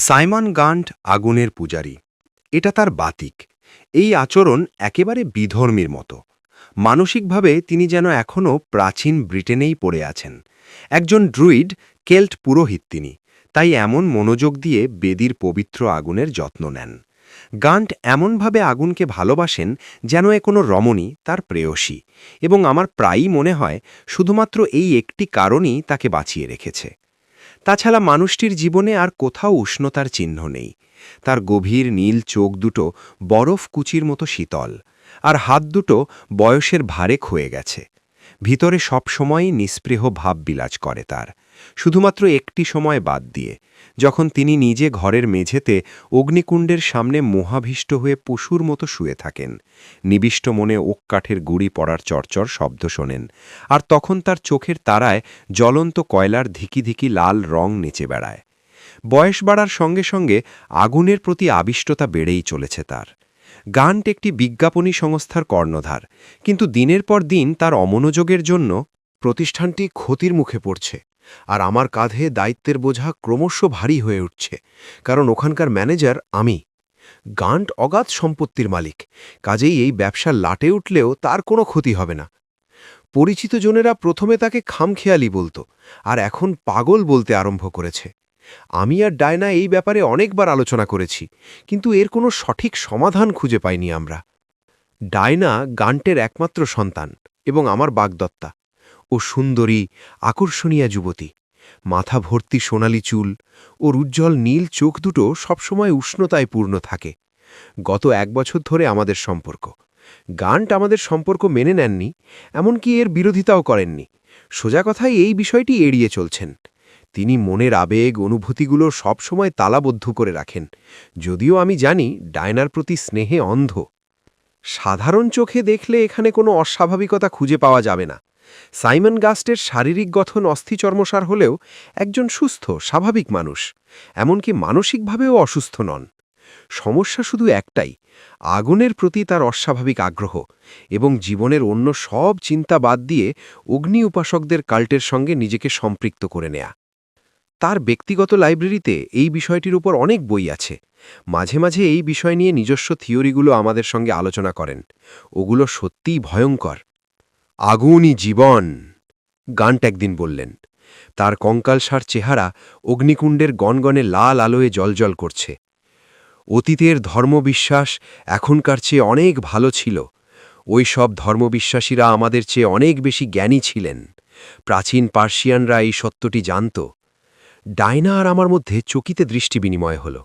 Simon গান্ট আগুনের পূজারী। এটা তার বাতিক। এই আচরণ একেবারে বিধর্মীর মতো। মানসিকভাবে তিনি যেন এখনও প্রাচীন ব্রিটেনেই পড়ে আছেন। একজন ড্রুইড, কেল্ট পুরোহিত তিনি, তাই এমন মনোযোগ দিয়ে বেদির পবিত্র আগুনের যত্ন নেন। গান্ট এমনভাবে আগুনকে ভালোবাসেন যেন এ কোনো রমণী, তার প্রেয়সী, এবং আমার প্রায়ই মনে হয় শুধুমাত্র এই একটি কারণই তাকে বাঁচিয়ে রেখেছে। তাছাড়া মানুষটির জীবনে আর কোথাও উষ্ণতার চিহ্ন নেই। তার গভীর নীল চোখ দুটো বরফ কুচির মতো শীতল, আর হাত দুটো বয়সের ভারে ক্ষয়ে গেছে। ভিতরে সবসময়ই নিস্পৃহ ভাব বিরাজ করে তার, শুধুমাত্র একটি সময় বাদ দিয়ে, যখন তিনি নিজে ঘরের মেঝেতে অগ্নিকুণ্ডের সামনে মোহাভিষ্ট হয়ে পশুর মতো শুয়ে থাকেন। নিবিষ্ট মনে ওক কাঠের গুঁড়ি পড়ার চরচর শব্দ শোনেন, আর তখন তার চোখের তারায় জ্বলন্ত কয়লার ধিকি ধিকি লাল রং নেচে বেড়ায়। বয়স বাড়ার সঙ্গে সঙ্গে আগুনের প্রতি আবিষ্টতা বেড়েই চলেছে তার। গান্ট একটি বিজ্ঞাপনী সংস্থার কর্ণধার, কিন্তু দিনের পর দিন তার অমনোযোগের জন্য প্রতিষ্ঠানটি ক্ষতির মুখে পড়ছে, আর আমার কাঁধে দায়িত্বের বোঝা ক্রমশ ভারী হয়ে উঠছে, কারণ ওখানকার ম্যানেজার আমি। গান্ট অগাধ সম্পত্তির মালিক, কাজেই এই ব্যবসা লাটে উঠলেও তার কোনো ক্ষতি হবে না। পরিচিত জনেরা প্রথমে তাকে খামখেয়ালি বলতো, আর এখন পাগল বলতে আরম্ভ করেছে। আমি আর ডায়না এই ব্যাপারে অনেকবার আলোচনা করেছি, কিন্তু এর কোনো সঠিক সমাধান খুঁজে পাইনি আমরা। ডায়না গান্টের একমাত্র সন্তান এবং আমার বাগদত্তা। ও সুন্দরী, আকর্ষণীয় যুবতী, মাথা ভর্তি সোনালি চুল, ওর উজ্জ্বল নীল চোখ দুটো সবসময় উষ্ণতায় পূর্ণ থাকে। গত 1 বছর ধরে আমাদের সম্পর্ক। গান্ট আমাদের সম্পর্ক মেনে নেননি, এমনকি এর বিরোধিতাও করেননি। সোজা কথায় এই বিষয়টি এড়িয়ে চলছেন। তিনি মনের আবেগ অনুভূতিগুলো সবসময় তালাবদ্ধ করে রাখেন, যদিও আমি জানি ডায়নার প্রতি স্নেহে অন্ধ। সাধারণ চোখে দেখলে এখানে কোনো অস্বাভাবিকতা খুঁজে পাওয়া যাবে না। সাইমন গাস্টের শারীরিক গঠন অস্থিচর্মসার হলেও একজন সুস্থ স্বাভাবিক মানুষ, এমনকি মানসিকভাবেও অসুস্থ নন। সমস্যা শুধু একটাই, আগুনের প্রতি তার অস্বাভাবিক আগ্রহ, এবং জীবনের অন্য সব চিন্তা বাদ দিয়ে অগ্নি উপাসকদের কাল্টের সঙ্গে নিজেকে সম্পৃক্ত করে নেয়া। তার ব্যক্তিগত লাইব্রেরিতে এই বিষয়টির উপর অনেক বই আছে। মাঝে মাঝে এই বিষয় নিয়ে নিজস্ব থিওরিগুলো আমাদের সঙ্গে আলোচনা করেন। ওগুলো সত্যিই ভয়ঙ্কর। আগুনই জীবন, গান্ট একদিন বললেন। তার কঙ্কালসার চেহারা অগ্নিকুণ্ডের গনগনে লাল আলোয় জ্বলজ্বল করছে। অতীতের ধর্মবিশ্বাস এখনকার চেয়ে অনেক ভালো ছিল। ওই সব ধর্মবিশ্বাসীরা আমাদের চেয়ে অনেক বেশি জ্ঞানী ছিলেন। প্রাচীন পার্সিয়ানরা এই সত্যটি জানত। ডায়না আর আমার মধ্যে চকিতে দৃষ্টি বিনিময় হল।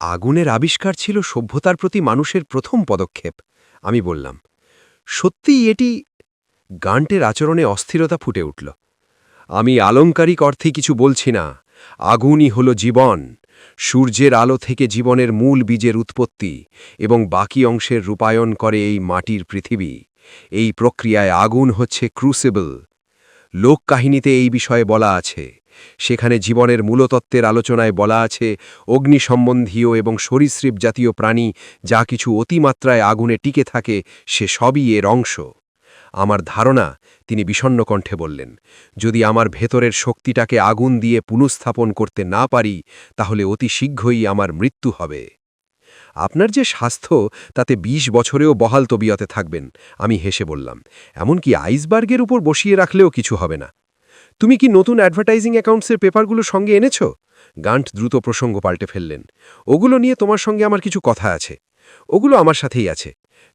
আগুনের আবিষ্কার ছিল সভ্যতার প্রতি মানুষের প্রথম পদক্ষেপ, আমি বললাম। সত্যিই এটি? গান্টের আচরণে অস্থিরতা ফুটে উঠল। আমি আলংকারিক অর্থে কিছু বলছি না। আগুনই হল জীবন। সূর্যের আলো থেকে জীবনের মূল বীজের উৎপত্তি, এবং বাকি অংশের রূপায়ণ করে এই মাটির পৃথিবী। এই প্রক্রিয়ায় আগুন হচ্ছে ক্রুসিবল। লোককাহিনীতে এই বিষয়ে বলা আছে। সেখানে জীবনের মূলতত্ত্বের আলোচনায় বলা আছে, অগ্নি সম্বন্ধীয় এবং সরীসৃপ জাতীয় প্রাণী যা কিছু অতিমাত্রায় আগুনে টিকে থাকে, সে সবই এর অংশ। আমার ধারণা, তিনি বিষণ্ণ কণ্ঠে বললেন, যদি আমার ভেতরের শক্তিটাকে আগুন দিয়ে পুনঃস্থাপন করতে না পারি, তাহলে অতি শীঘ্রই আমার মৃত্যু হবে। আপনার যে স্বাস্থ্য, তাতে ২০ বছরেও বহাল তবিয়তে থাকবেন, আমি হেসে বললাম। এমনকি আইসবার্গের উপর বসিয়ে রাখলেও কিছু হবে না। তুমি কি নতুন অ্যাডভার্টাইজিং অ্যাকাউন্টসের পেপারগুলো সঙ্গে এনেছ? গান্ট দ্রুত প্রসঙ্গ পাল্টে ফেললেন। ওগুলো নিয়ে তোমার সঙ্গে আমার কিছু কথা আছে। ওগুলো আমার সাথেই আছে।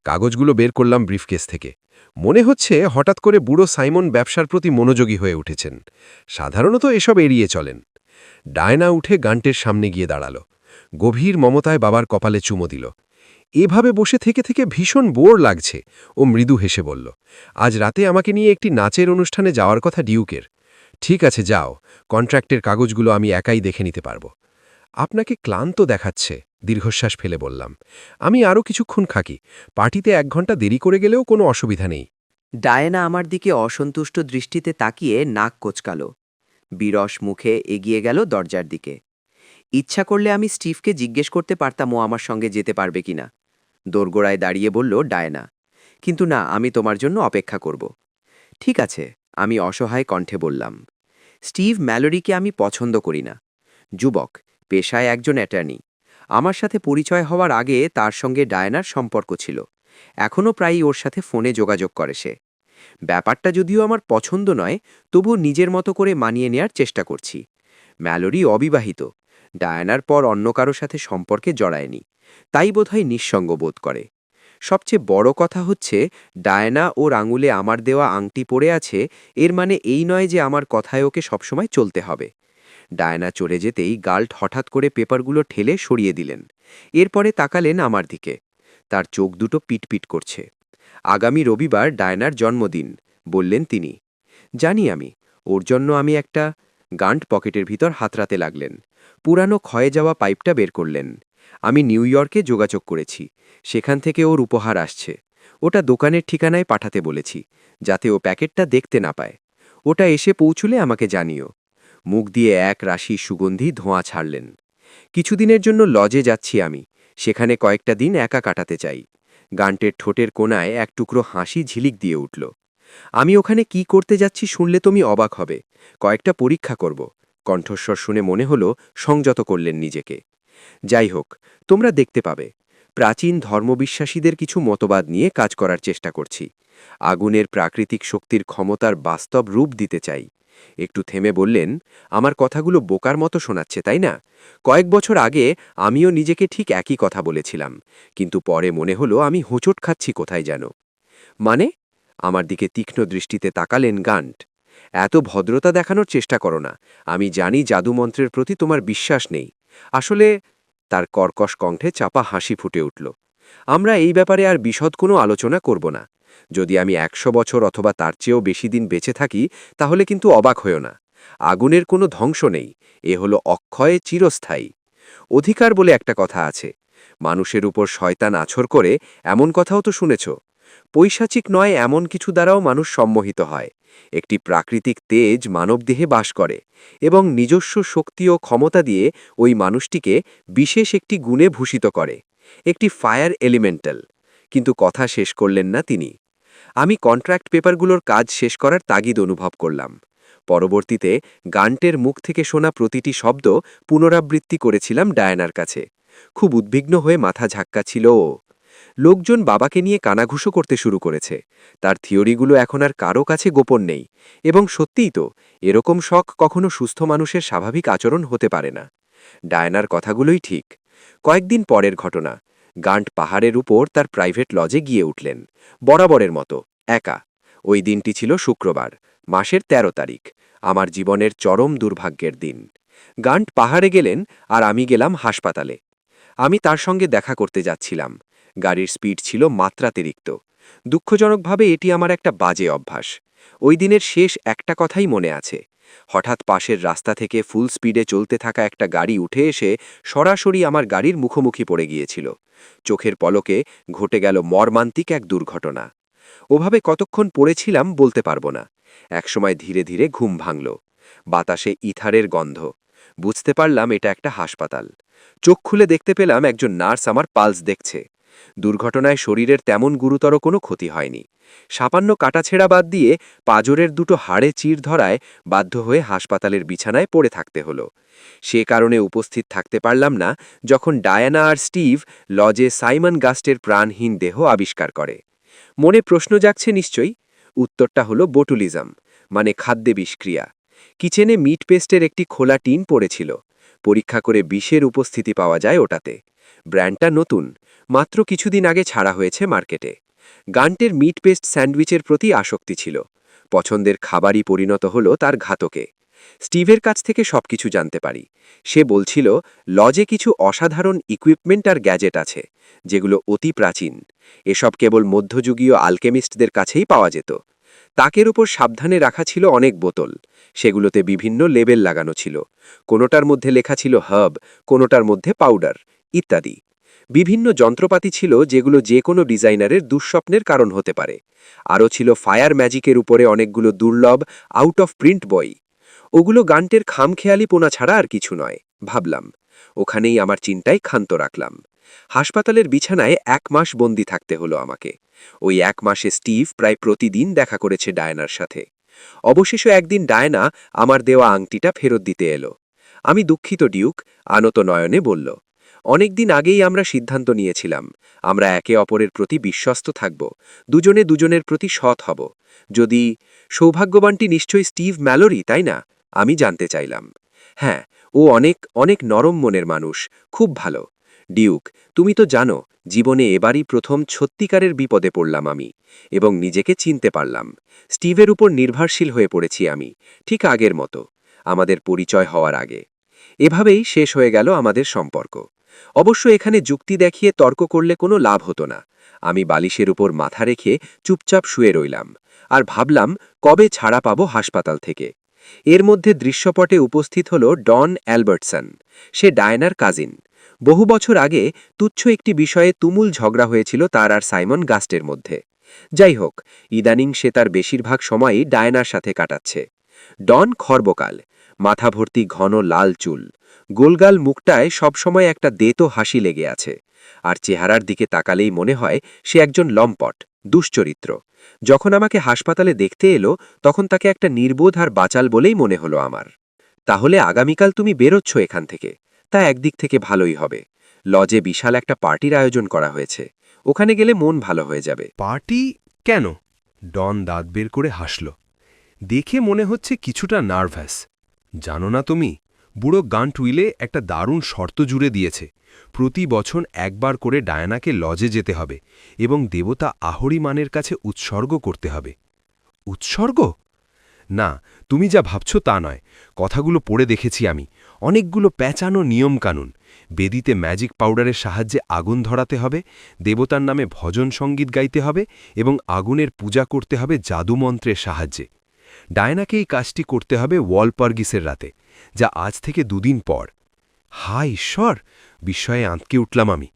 কাগজগুলো বের করলাম ব্রিফকেস থেকে। মনে হচ্ছে হঠাৎ করে বুড়ো সাইমন ব্যবসার প্রতি মনোযোগী হয়ে উঠেছেন। সাধারণত এসব এড়িয়ে চলেন। ডায়না উঠে গান্টের সামনে গিয়ে দাঁড়াল। গভীর মমতায় বাবার কপালে চুমো দিল। এভাবে বসে থেকে থেকে ভীষণ বোর লাগছে, ও মৃদু হেসে বলল। আজ রাতে আমাকে নিয়ে একটি নাচের অনুষ্ঠানে যাওয়ার কথা ডিউকের। ঠিক আছে, যাও। কন্ট্রাক্টের কাগজগুলো আমি একাই দেখে নিতে পারব। আপনাকে ক্লান্ত দেখাচ্ছে, দীর্ঘশ্বাস ফেলে বললাম। আমি আরও কিছুক্ষণ থাকি। পার্টিতে 1 ঘন্টা দেরি করে গেলেও কোনো অসুবিধা নেই। ডায়েনা আমার দিকে অসন্তুষ্ট দৃষ্টিতে তাকিয়ে নাক কোচকাল। বিরস মুখে এগিয়ে গেল দরজার দিকে। ইচ্ছা করলে আমি স্টিভকে জিজ্ঞেস করতে পারতাম ও আমার সঙ্গে যেতে পারবে কিনা। দোরগোড়ায় দাঁড়িয়ে বলল ডায়েনা, কিন্তু না, আমি তোমার জন্য অপেক্ষা করব। ঠিক আছে, আমি অসহায় কণ্ঠে বললাম। স্টিভ ম্যালোরিকে আমি পছন্দ করি না। যুবক, পেশায় একজন অ্যাটর্নি। আমার সাথে পরিচয় হওয়ার আগে তার সঙ্গে ডায়ানার সম্পর্ক ছিল। এখনও প্রায়ই ওর সাথে ফোনে যোগাযোগ করে সে। ব্যাপারটা যদিও আমার পছন্দ নয়, তবুও নিজের মতো করে মানিয়ে নেয়ার চেষ্টা করছি। ম্যালোরি অবিবাহিত, ডায়ানার পর অন্য কারো সাথে সম্পর্কে জড়ায়নি, তাই বোধহয় নিঃসঙ্গ বোধ করে। সবচেয়ে বড় কথা হচ্ছে, ডায়ানা ওর আঙুলে আমার দেওয়া আংটি পরে আছে, এর মানে এই নয় যে আমার কথায় ওকে সবসময় চলতে হবে। ডায়ানা চলে যেতেই গাল্ট হঠাৎ করে পেপারগুলো ঠেলে সরিয়ে দিলেন। এরপরে তাকালেন আমার দিকে। তার চোখ দুটো পিটপিট করছে। আগামী রবিবার ডায়নার জন্মদিন, বললেন তিনি। জানি আমি, ওর জন্য আমি একটা গান্ট পকেটের ভিতর হাতড়াতে লাগলেন। পুরানো ক্ষয়ে যাওয়া পাইপটা বের করলেন। আমি নিউ ইয়র্কে যোগাযোগ করেছি, সেখান থেকে ওর উপহার আসছে। ওটা দোকানের ঠিকানায় পাঠাতে বলেছি, যাতে ও প্যাকেটটা দেখতে না পায়। ওটা এসে পৌঁছলে আমাকে জানিও। মুখ দিয়ে এক রাশি সুগন্ধি ধোঁয়া ছাড়লেন। কিছুদিনের জন্য লজে যাচ্ছি আমি, সেখানে কয়েকটা দিন একা কাটাতে চাই। গান্টের ঠোঁটের কোণায় এক টুকরো হাসি ঝিলিক দিয়ে উঠল। আমি ওখানে কি করতে যাচ্ছি শুনলে তুমি অবাক হবে। কয়েকটা পরীক্ষা করব। কণ্ঠস্বর শুনে মনে হলো সংযত করলেন নিজেকে। যাই হোক, তোমরা দেখতে পাবে। প্রাচীন ধর্মবিশ্বাসীদের কিছু মতবাদ নিয়ে কাজ করার চেষ্টা করছি। আগুনের প্রাকৃতিক শক্তির ক্ষমতার বাস্তব রূপ দিতে চাই। একটু থেমে বললেন, আমার কথাগুলো বোকার মতো শোনাচ্ছে তাই না? কয়েক বছর আগে আমিও নিজেকে ঠিক একই কথা বলেছিলাম, কিন্তু পরে মনে হলো আমি হোঁচট খাচ্ছি কোথায় যেন। মানে? আমার দিকে তীক্ষ্ণ দৃষ্টিতে তাকালেন গান্ট। এত ভদ্রতা দেখানোর চেষ্টা করো না। আমি জানি জাদুমন্ত্রের প্রতি তোমার বিশ্বাস নেই। আসলে, তার কর্কশ কণ্ঠে চাপা হাসি ফুটে উঠল। আমরা এই ব্যাপারে আর বিশদ কোনো আলোচনা করব না। যদি আমি ১০০ বছর অথবা তার চেয়েও বেশি দিন বেঁচে থাকি, তাহলে কিন্তু অবাক হয়েও না। আগুনের কোনো ধ্বংস নেই, এ হলো অক্ষয়, চিরস্থায়ী। অধিকার বলে একটা কথা আছে, মানুষের উপর শয়তান আছর করে, এমন কথাও তো শুনেছ। পৈশাচিক নয় এমন কিছু দ্বারাও মানুষ সম্মোহিত হয়। একটি প্রাকৃতিক তেজ মানবদেহে বাস করে, এবং নিজস্ব শক্তি ও ক্ষমতা দিয়ে ওই মানুষটিকে বিশেষ একটি গুণে ভূষিত করে, একটি ফায়ার এলিমেন্টাল। কিন্তু কথা শেষ করলেন না তিনি। আমি কন্ট্রাক্ট পেপারগুলোর কাজ শেষ করার তাগিদ অনুভব করলাম। পরবর্তীতে গান্টের মুখ থেকে শোনা প্রতিটি শব্দ পুনরাবৃত্তি করেছিলাম ডায়ানার কাছে। খুব উদ্বিগ্ন হয়ে মাথা ঝাক্কাছিল ও। লোকজন বাবাকে নিয়ে কানাঘুষো করতে শুরু করেছে। তার থিওরিগুলো এখন আর কারো কাছে গোপন নেই। এবং সত্যিই তো, এরকম শখ কখনো সুস্থ মানুষের স্বাভাবিক আচরণ হতে পারে না। ডায়ানার কথাগুলোই ঠিক। কয়েকদিন পরের ঘটনা। গান্ট পাহাড়ের উপর তার প্রাইভেট লজে গিয়ে উঠলেন, বরাবরের মতো, একা। ওই দিনটি ছিল শুক্রবার, মাসের ১৩ তারিখ, আমার জীবনের চরম দুর্ভাগ্যের দিন। গান্ট পাহাড়ে গেলেন, আর আমি গেলাম হাসপাতালে। আমি তার সঙ্গে দেখা করতে যাচ্ছিলাম। গাড়ির স্পিড ছিল মাত্রাতিরিক্ত। দুঃখজনকভাবে এটি আমার একটা বাজে অভ্যাস। ওই দিনের শেষ একটা কথাই মনে আছে। হঠাৎ পাশের রাস্তা থেকে ফুল স্পিডে চলতে থাকা একটা গাড়ি উঠে এসে সরাসরি আমার গাড়ির মুখোমুখি পড়ে গিয়েছিল। চোখের পলকে ঘটে গেল মর্মান্তিক এক দুর্ঘটনা। ওভাবে কতক্ষণ পড়েছিলাম বলতে পারবো না। একসময় ধীরে ধীরে ঘুম ভাঙল। বাতাসে ইথারের গন্ধ। বুঝতে পারলাম এটা একটা হাসপাতাল। চোখ খুলে দেখতে পেলাম একজন নার্স আমার পালস দেখছে। দুর্ঘটনায় শরীরের তেমন গুরুতর কোনো ক্ষতি হয়নি। সামান্য কাটাছেঁড়া বাদ দিয়ে পাঁজরের দুটো হাড়ে চির ধরায় বাধ্য হয়ে হাসপাতালের বিছানায় পড়ে থাকতে হলো। সে কারণে উপস্থিত থাকতে পারলাম না যখন ডায়ানা আর স্টিভ লজে সাইমন গাস্টের প্রাণহীন দেহ আবিষ্কার করে। মনে প্রশ্ন জাগছে নিশ্চয়ই। উত্তরটা হলো বোটুলিজম, মানে খাদ্যে বিষক্রিয়া। কিচেনে মিট পেস্টের একটি খোলা টিন পড়েছিল। পরীক্ষা করে বিষের উপস্থিতি পাওয়া যায় ওটাতে। ব্র্যান্ডটা নতুন, মাত্র কিছুদিন আগে ছাড়া হয়েছে মার্কেটে। গান্টের মিট পেস্ট স্যান্ডউইচের প্রতি আসক্তি ছিল। পছন্দের খাবারই পরিণত হলো তার ঘাতকে। স্টিভের কাছ থেকে সবকিছু জানতে পারি। সে বলছিল লজে কিছু অসাধারণ ইকুইপমেন্ট আর গ্যাজেট আছে, যেগুলো অতি প্রাচীন। এসব কেবল মধ্যযুগীয় আলকেমিস্টদের কাছেই পাওয়া যেত। তাকের উপর সাবধানে রাখা ছিল অনেক বোতল। সেগুলোতে বিভিন্ন লেবেল লাগানো ছিল। কোনোটার মধ্যে লেখা ছিল হার্ব, কোনোটার মধ্যে পাউডার, ইত্যাদি। বিভিন্ন যন্ত্রপাতি ছিল যেগুলো যে কোনো ডিজাইনারের দুঃস্বপ্নের কারণ হতে পারে। আরও ছিল ফায়ার ম্যাজিকের উপরে অনেকগুলো দুর্লভ আউট অফ প্রিন্ট বই। ওগুলো গান্টের খামখেয়ালিপোনা ছাড়া আর কিছু নয়, ভাবলাম। ওখানেই আমার চিন্তায় ক্ষান্ত রাখলাম। হাসপাতালের বিছানায় ১ মাস বন্দি থাকতে হলো আমাকে। ওই ১ মাসে স্টিভ প্রায় প্রতিদিন দেখা করেছে ডায়নার সাথে। অবশেষে একদিন ডায়না আমার দেওয়া আংটিটা ফেরত দিতে এলো। আমি দুঃখিত ডিউক, আনত নয়নে বলল। অনেকদিন আগেই আমরা সিদ্ধান্ত নিয়েছিলাম আমরা একে অপরের প্রতি বিশ্বস্ত থাকব, দুজনে দুজনের প্রতি সৎ হব। যদি সৌভাগ্যবানটি নিশ্চয়ই স্টিভ ম্যালোরি, তাই না? আমি জানতে চাইলাম। হ্যাঁ, ও অনেক অনেক নরম মনের মানুষ, খুব ভালো। ডিউক, তুমি তো জানো জীবনে এবারই প্রথম সত্যিকারের বিপদে পড়লাম আমি, এবং নিজেকে চিনতে পারলাম। স্টিভের উপর নির্ভরশীল হয়ে পড়েছি আমি, ঠিক আগের মতো, আমাদের পরিচয় হওয়ার আগে। এভাবেই শেষ হয়ে গেল আমাদের সম্পর্ক। অবশ্য এখানে যুক্তি দেখিয়ে তর্ক করলে কোনো লাভ হতো না। আমি বালিশের উপর মাথা রেখে চুপচাপ শুয়ে রইলাম, আর ভাবলাম কবে ছাড়া পাবো হাসপাতাল থেকে। এর মধ্যে দৃশ্যপটে উপস্থিত হল ডন অ্যালবার্টসন। সে ডায়নার কাজিন। বহু বছর আগে তুচ্ছ একটি বিষয়ে তুমুল ঝগড়া হয়েছিল তার আর সাইমন গাস্টের মধ্যে। যাই হোক, ইদানিং সে তার বেশিরভাগ সময়ই ডায়নার সাথে কাটাচ্ছে। ডন খর্বকাল, মাথা ভর্তি ঘন লাল চুল, গোলগাল মুখটায় সবসময় একটা দেতো হাসি লেগে আছে, আর চেহারার দিকে তাকালেই মনে হয় সে একজন লম্পট, দুশ্চরিত্র। যখন আমাকে হাসপাতালে দেখতে এলো তখন তাকে একটা নির্বোধ আর বাচাল বলেই মনে হলো আমার। তাহলে আগামীকাল তুমি বেরোচ্ছ এখান থেকে, তা একদিক থেকে ভালোই হবে। লজে বিশাল একটা পার্টির আয়োজন করা হয়েছে, ওখানে গেলে মন ভালো হয়ে যাবে। পার্টি কেন? ডন দাঁত বের করে হাসল। দেখে মনে হচ্ছে কিছুটা নার্ভাস। জানো না তুমি, বুড়ো গান্ট উইলে একটা দারুণ শর্ত জুড়ে দিয়েছে। প্রতি বছর একবার করে ডায়ানাকে লজে যেতে হবে এবং দেবতা আহরিমানের কাছে উৎসর্গ করতে হবে। উৎসর্গ? না, তুমি যা ভাবছ তা নয়। কথাগুলো পড়ে দেখেছি আমি। অনেকগুলো প্যাঁচানো নিয়মকানুন। বেদিতে ম্যাজিক পাউডারের সাহায্যে আগুন ধরাতে হবে, দেবতার নামে ভজন সঙ্গীত গাইতে হবে এবং আগুনের পূজা করতে হবে জাদুমন্ত্রের সাহায্যে। ডায়নাকে এই কাজটি করতে হবে ওয়ালপার্গিসের রাতে, যা আজ থেকে দুদিন পর। হা ঈশ্বর! বিস্ময়ে আঁতকে উঠলাম আমি।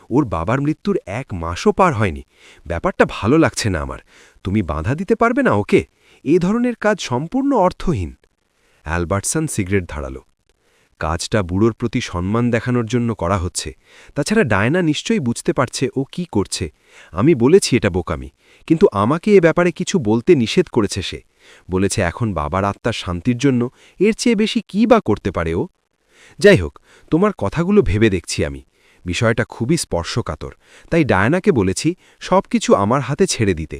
ওর বাবার মৃত্যুর 1 মাসও পার হয়নি। ব্যাপারটা ভালো লাগছে না আমার। তুমি বাধা দিতে পারবে না ওকে? এ ধরনের কাজ সম্পূর্ণ অর্থহীন। অ্যালবার্টসন সিগারেট ধারাল। কাজটা বুড়োর প্রতি সম্মান দেখানোর জন্য করা হচ্ছে। তাছাড়া ডায়না নিশ্চয়ই বুঝতে পারছে ও কি করছে। আমি বলেছি এটা বোকামি, কিন্তু আমাকে এ ব্যাপারে কিছু বলতে নিষেধ করেছে সে। বলেছে এখন বাবার আত্মার শান্তির জন্য এর চেয়ে বেশি কী বা করতে পারে ও। যাই হোক, তোমার কথাগুলো ভেবে দেখছি আমি। বিষয়টা খুবই স্পর্শকাতর, তাই ডায়নাকে বলেছি সবকিছু আমার হাতে ছেড়ে দিতে।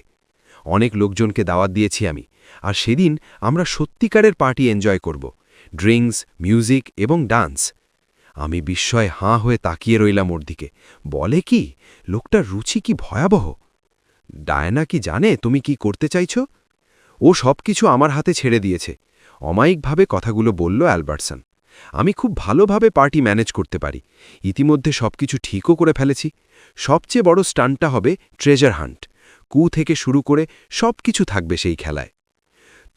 অনেক লোকজনকে দাওয়াত দিয়েছি আমি, আর সেদিন আমরা সত্যিকারের পার্টি এনজয় করব। ড্রিঙ্কস, মিউজিক এবং ডান্স। আমি বিস্ময়ে হাঁ হয়ে তাকিয়ে রইলাম ওর দিকে। বলে কি, লোকটার রুচি কি ভয়াবহ! ডায়না কি জানে তুমি কি করতে চাইছ? ও সবকিছু আমার হাতে ছেড়ে দিয়েছে, অমায়িকভাবে কথাগুলো বলল অ্যালবার্টসন। আমি খুব ভালোভাবে পার্টি ম্যানেজ করতে পারি। ইতিমধ্যে সবকিছু ঠিকও করে ফেলেছি। সবচেয়ে বড় স্টান্টটা হবে ট্রেজার হান্ট। কু থেকে শুরু করে সবকিছু থাকবে সেই খেলায়।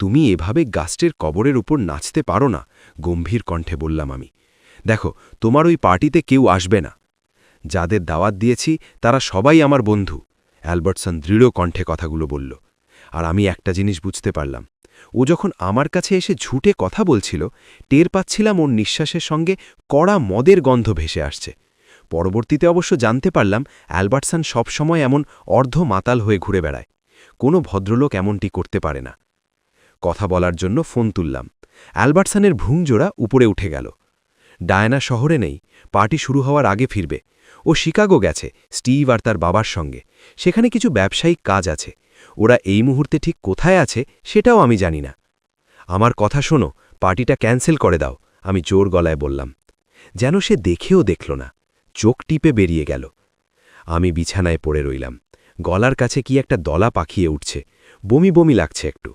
তুমি এভাবে গাস্টের কবরের উপর নাচতে পারো না, গম্ভীর কণ্ঠে বললাম আমি। দেখো, তোমার ওই পার্টিতে কেউ আসবে না। যাদের দাওয়াত দিয়েছি তারা সবাই আমার বন্ধু। অ্যালবার্টসন দৃঢ় কণ্ঠে কথাগুলো বলল। আর আমি একটা জিনিস বুঝতে পারলাম, ও যখন আমার কাছে এসে ঝুটে কথা বলছিল, টের পাচ্ছিলাম ওর নিঃশ্বাসের সঙ্গে কড়া মদের গন্ধ ভেসে আসছে। পরবর্তীতে অবশ্য জানতে পারলাম অ্যালবার্টসন সবসময় এমন অর্ধ মাতাল হয়ে ঘুরে বেড়ায়। কোনো ভদ্রলোক এমনটি করতে পারে না। কথা বলার জন্য ফোন তুললাম। অ্যালবার্টসনের ভ্রুঞ্জোড়া উপরে উঠে গেল। ডায়না শহরে নেই, পার্টি শুরু হওয়ার আগে ফিরবে। ও শিকাগো গেছে স্টিভ আর তার বাবার সঙ্গে। সেখানে কিছু ব্যবসায়িক কাজ আছে। ওরা এই মুহূর্তে ঠিক কোথায় আছে সেটাও আমি জানি না। আমার কথা শোনো, পার্টিটা ক্যান্সেল করে দাও, আমি জোর গলায় বললাম। যেন সে দেখেও দেখল না, চোখ টিপে বেরিয়ে গেল। আমি বিছানায় পড়ে রইলাম। গলার কাছে কি একটা দলা পাখিয়ে উঠছে, বমি বমি লাগছে একটু।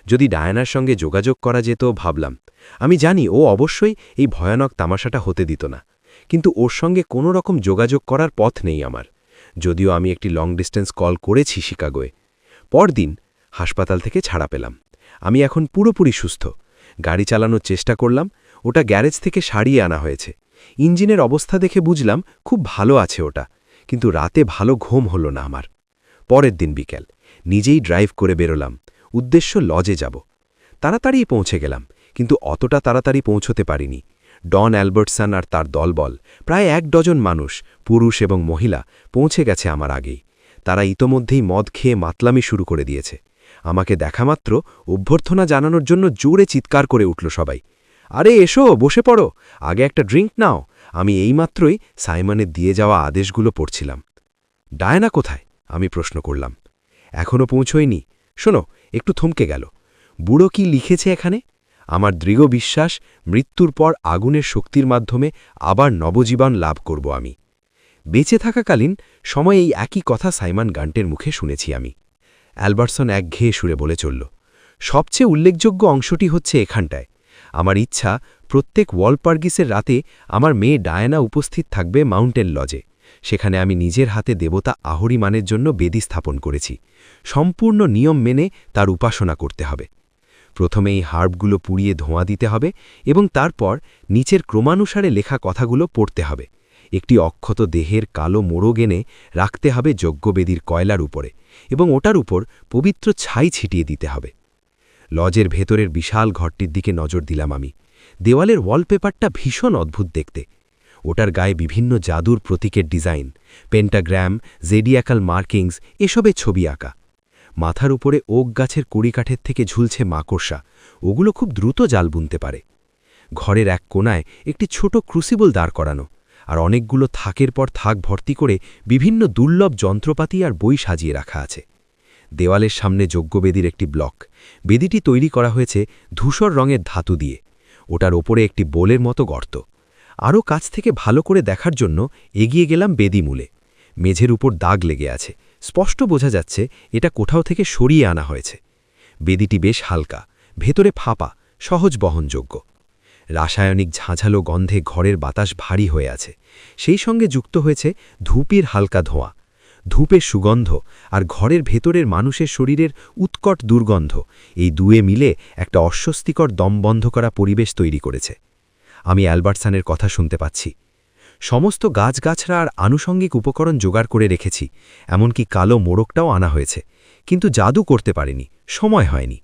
যদি ডায়নার সঙ্গে যোগাযোগ করা যেত ভাবলাম। আমি জানি ও অবশ্যই এই ভয়ানক তামাশাটা হতে দিত না, কিন্তু ওর সঙ্গে কোনো রকম যোগাযোগ করার পথ নেই আমার। যদিও আমি একটি লং ডিস্টেন্স কল করেছি শিকাগোয়। পরদিন হাসপাতাল থেকে ছাড়া পেলাম। আমি এখন পুরোপুরি সুস্থ। গাড়ি চালানোর চেষ্টা করলাম। ওটা গ্যারেজ থেকে সারিয়ে আনা হয়েছে। ইঞ্জিনের অবস্থা দেখে বুঝলাম খুব ভালো আছে ওটা, কিন্তু রাতে ভালো ঘুম হলো না আমার। পরের দিন বিকেল নিজেই ড্রাইভ করে বেরোলাম। উদ্দেশ্য লজে যাব। তাড়াতাড়ি পৌঁছে গেলাম, কিন্তু অতটা তাড়াতাড়ি পৌঁছতে পারিনি। ডন অ্যালবার্টসন আর তার দলবল, প্রায় 1 ডজন মানুষ, পুরুষ এবং মহিলা, পৌঁছে গেছে আমার আগেই। তারা ইতোমধ্যেই মদ খেয়ে মাতলামি শুরু করে দিয়েছে। আমাকে দেখামাত্র অভ্যর্থনা জানানোর জন্য জোরে চিৎকার করে উঠল সবাই। আরে এসো, বসে পড়ো, আগে একটা ড্রিঙ্ক নাও। আমি এইমাত্রই সাইমনের দিয়ে যাওয়া আদেশগুলো পড়ছিলাম। ডায়না কোথায়? আমি প্রশ্ন করলাম। এখনও পৌঁছয়নি। শোনো, একটু থমকে গেল। বুড়ো কি লিখেছে এখানে? আমার দৃঢ় বিশ্বাস, মৃত্যুর পর আগুনের শক্তির মাধ্যমে আবার নবজীবন লাভ করব আমি। বেঁচে থাকাকালীন সময় এই একই কথা সাইমন গান্টের মুখে শুনেছি আমি। অ্যালবার্টসন একঘেয়ে সুরে বলে চলল, সবচেয়ে উল্লেখযোগ্য অংশটি হচ্ছে এখানটায়। আমার ইচ্ছা, প্রত্যেক ওয়ালপার্গিসের রাতে আমার মেয়ে ডায়ানা উপস্থিত থাকবে মাউন্টেন লজে। সেখানে আমি নিজের হাতে দেবতা আহরিমানের জন্য বেদি স্থাপন করেছি। সম্পূর্ণ নিয়ম মেনে তার উপাসনা করতে হবে। প্রথমে এই হার্বগুলো পুড়িয়ে ধোঁয়া দিতে হবে এবং তারপর নিচের ক্রমানুসারে লেখা কথাগুলো পড়তে হবে। একটি অক্ষত দেহের কালো মোড়ক এনে রাখতে হবে যজ্ঞবেদীর কয়লার উপরে এবং ওটার উপর পবিত্র ছাই ছিটিয়ে দিতে হবে। লজের ভেতরের বিশাল ঘরটির দিকে নজর দিলাম আমি। দেওয়ালের ওয়ালপেপারটা ভীষণ অদ্ভুত দেখতে। ওটার গায়ে বিভিন্ন জাদুর প্রতীকের ডিজাইন, পেন্টাগ্রাম, জেডিয়াকাল মার্কিংস, এসবের ছবি আঁকা। মাথার উপরে ওক গাছের কুড়িকাঠের থেকে ঝুলছে মাকড়সা, ওগুলো খুব দ্রুত জাল বুনতে পারে। ঘরের এক কোণায় একটি ছোট ক্রুসিবল দাঁড় করানো, আর অনেকগুলো থাকের পর থাক ভর্তি করে বিভিন্ন দুর্লভ যন্ত্রপাতি আর বই সাজিয়ে রাখা আছে। দেওয়ালের সামনে যজ্ঞবেদীর একটি ব্লক। বেদিটি তৈরি করা হয়েছে ধূসর রঙের ধাতু দিয়ে। ওটার ওপরে একটি বোলের মতো গর্ত। আরও কাছ থেকে ভালো করে দেখার জন্য এগিয়ে গেলাম বেদি মূলে। মেঝের উপর দাগ লেগে আছে, স্পষ্ট বোঝা যাচ্ছে এটা কোথাও থেকে সরিয়ে আনা হয়েছে। বেদিটি বেশ হালকা, ভেতরে ফাঁপা, সহজ বহনযোগ্য। রাসায়নিক ঝাঁঝালো গন্ধে ঘরের বাতাস ভারী হয়ে আছে। সেই সঙ্গে যুক্ত হয়েছে ধূপের হালকা ধোঁয়া। ধূপের সুগন্ধ আর ঘরের ভেতরের মানুষের শরীরের উৎকট দুর্গন্ধ, এই দুয়ে মিলে একটা অস্বস্তিকর দম বন্ধ করা পরিবেশ তৈরি করেছে। আমি অ্যালবার্টসনের কথা শুনতে পাচ্ছি। সমস্ত গাছগাছরা আর আনুষঙ্গিক উপকরণ জোগাড় করে রেখেছি, এমনকি কালো মোড়কটাও আনা হয়েছে, কিন্তু জাদু করতে পারিনি, সময় হয়নি।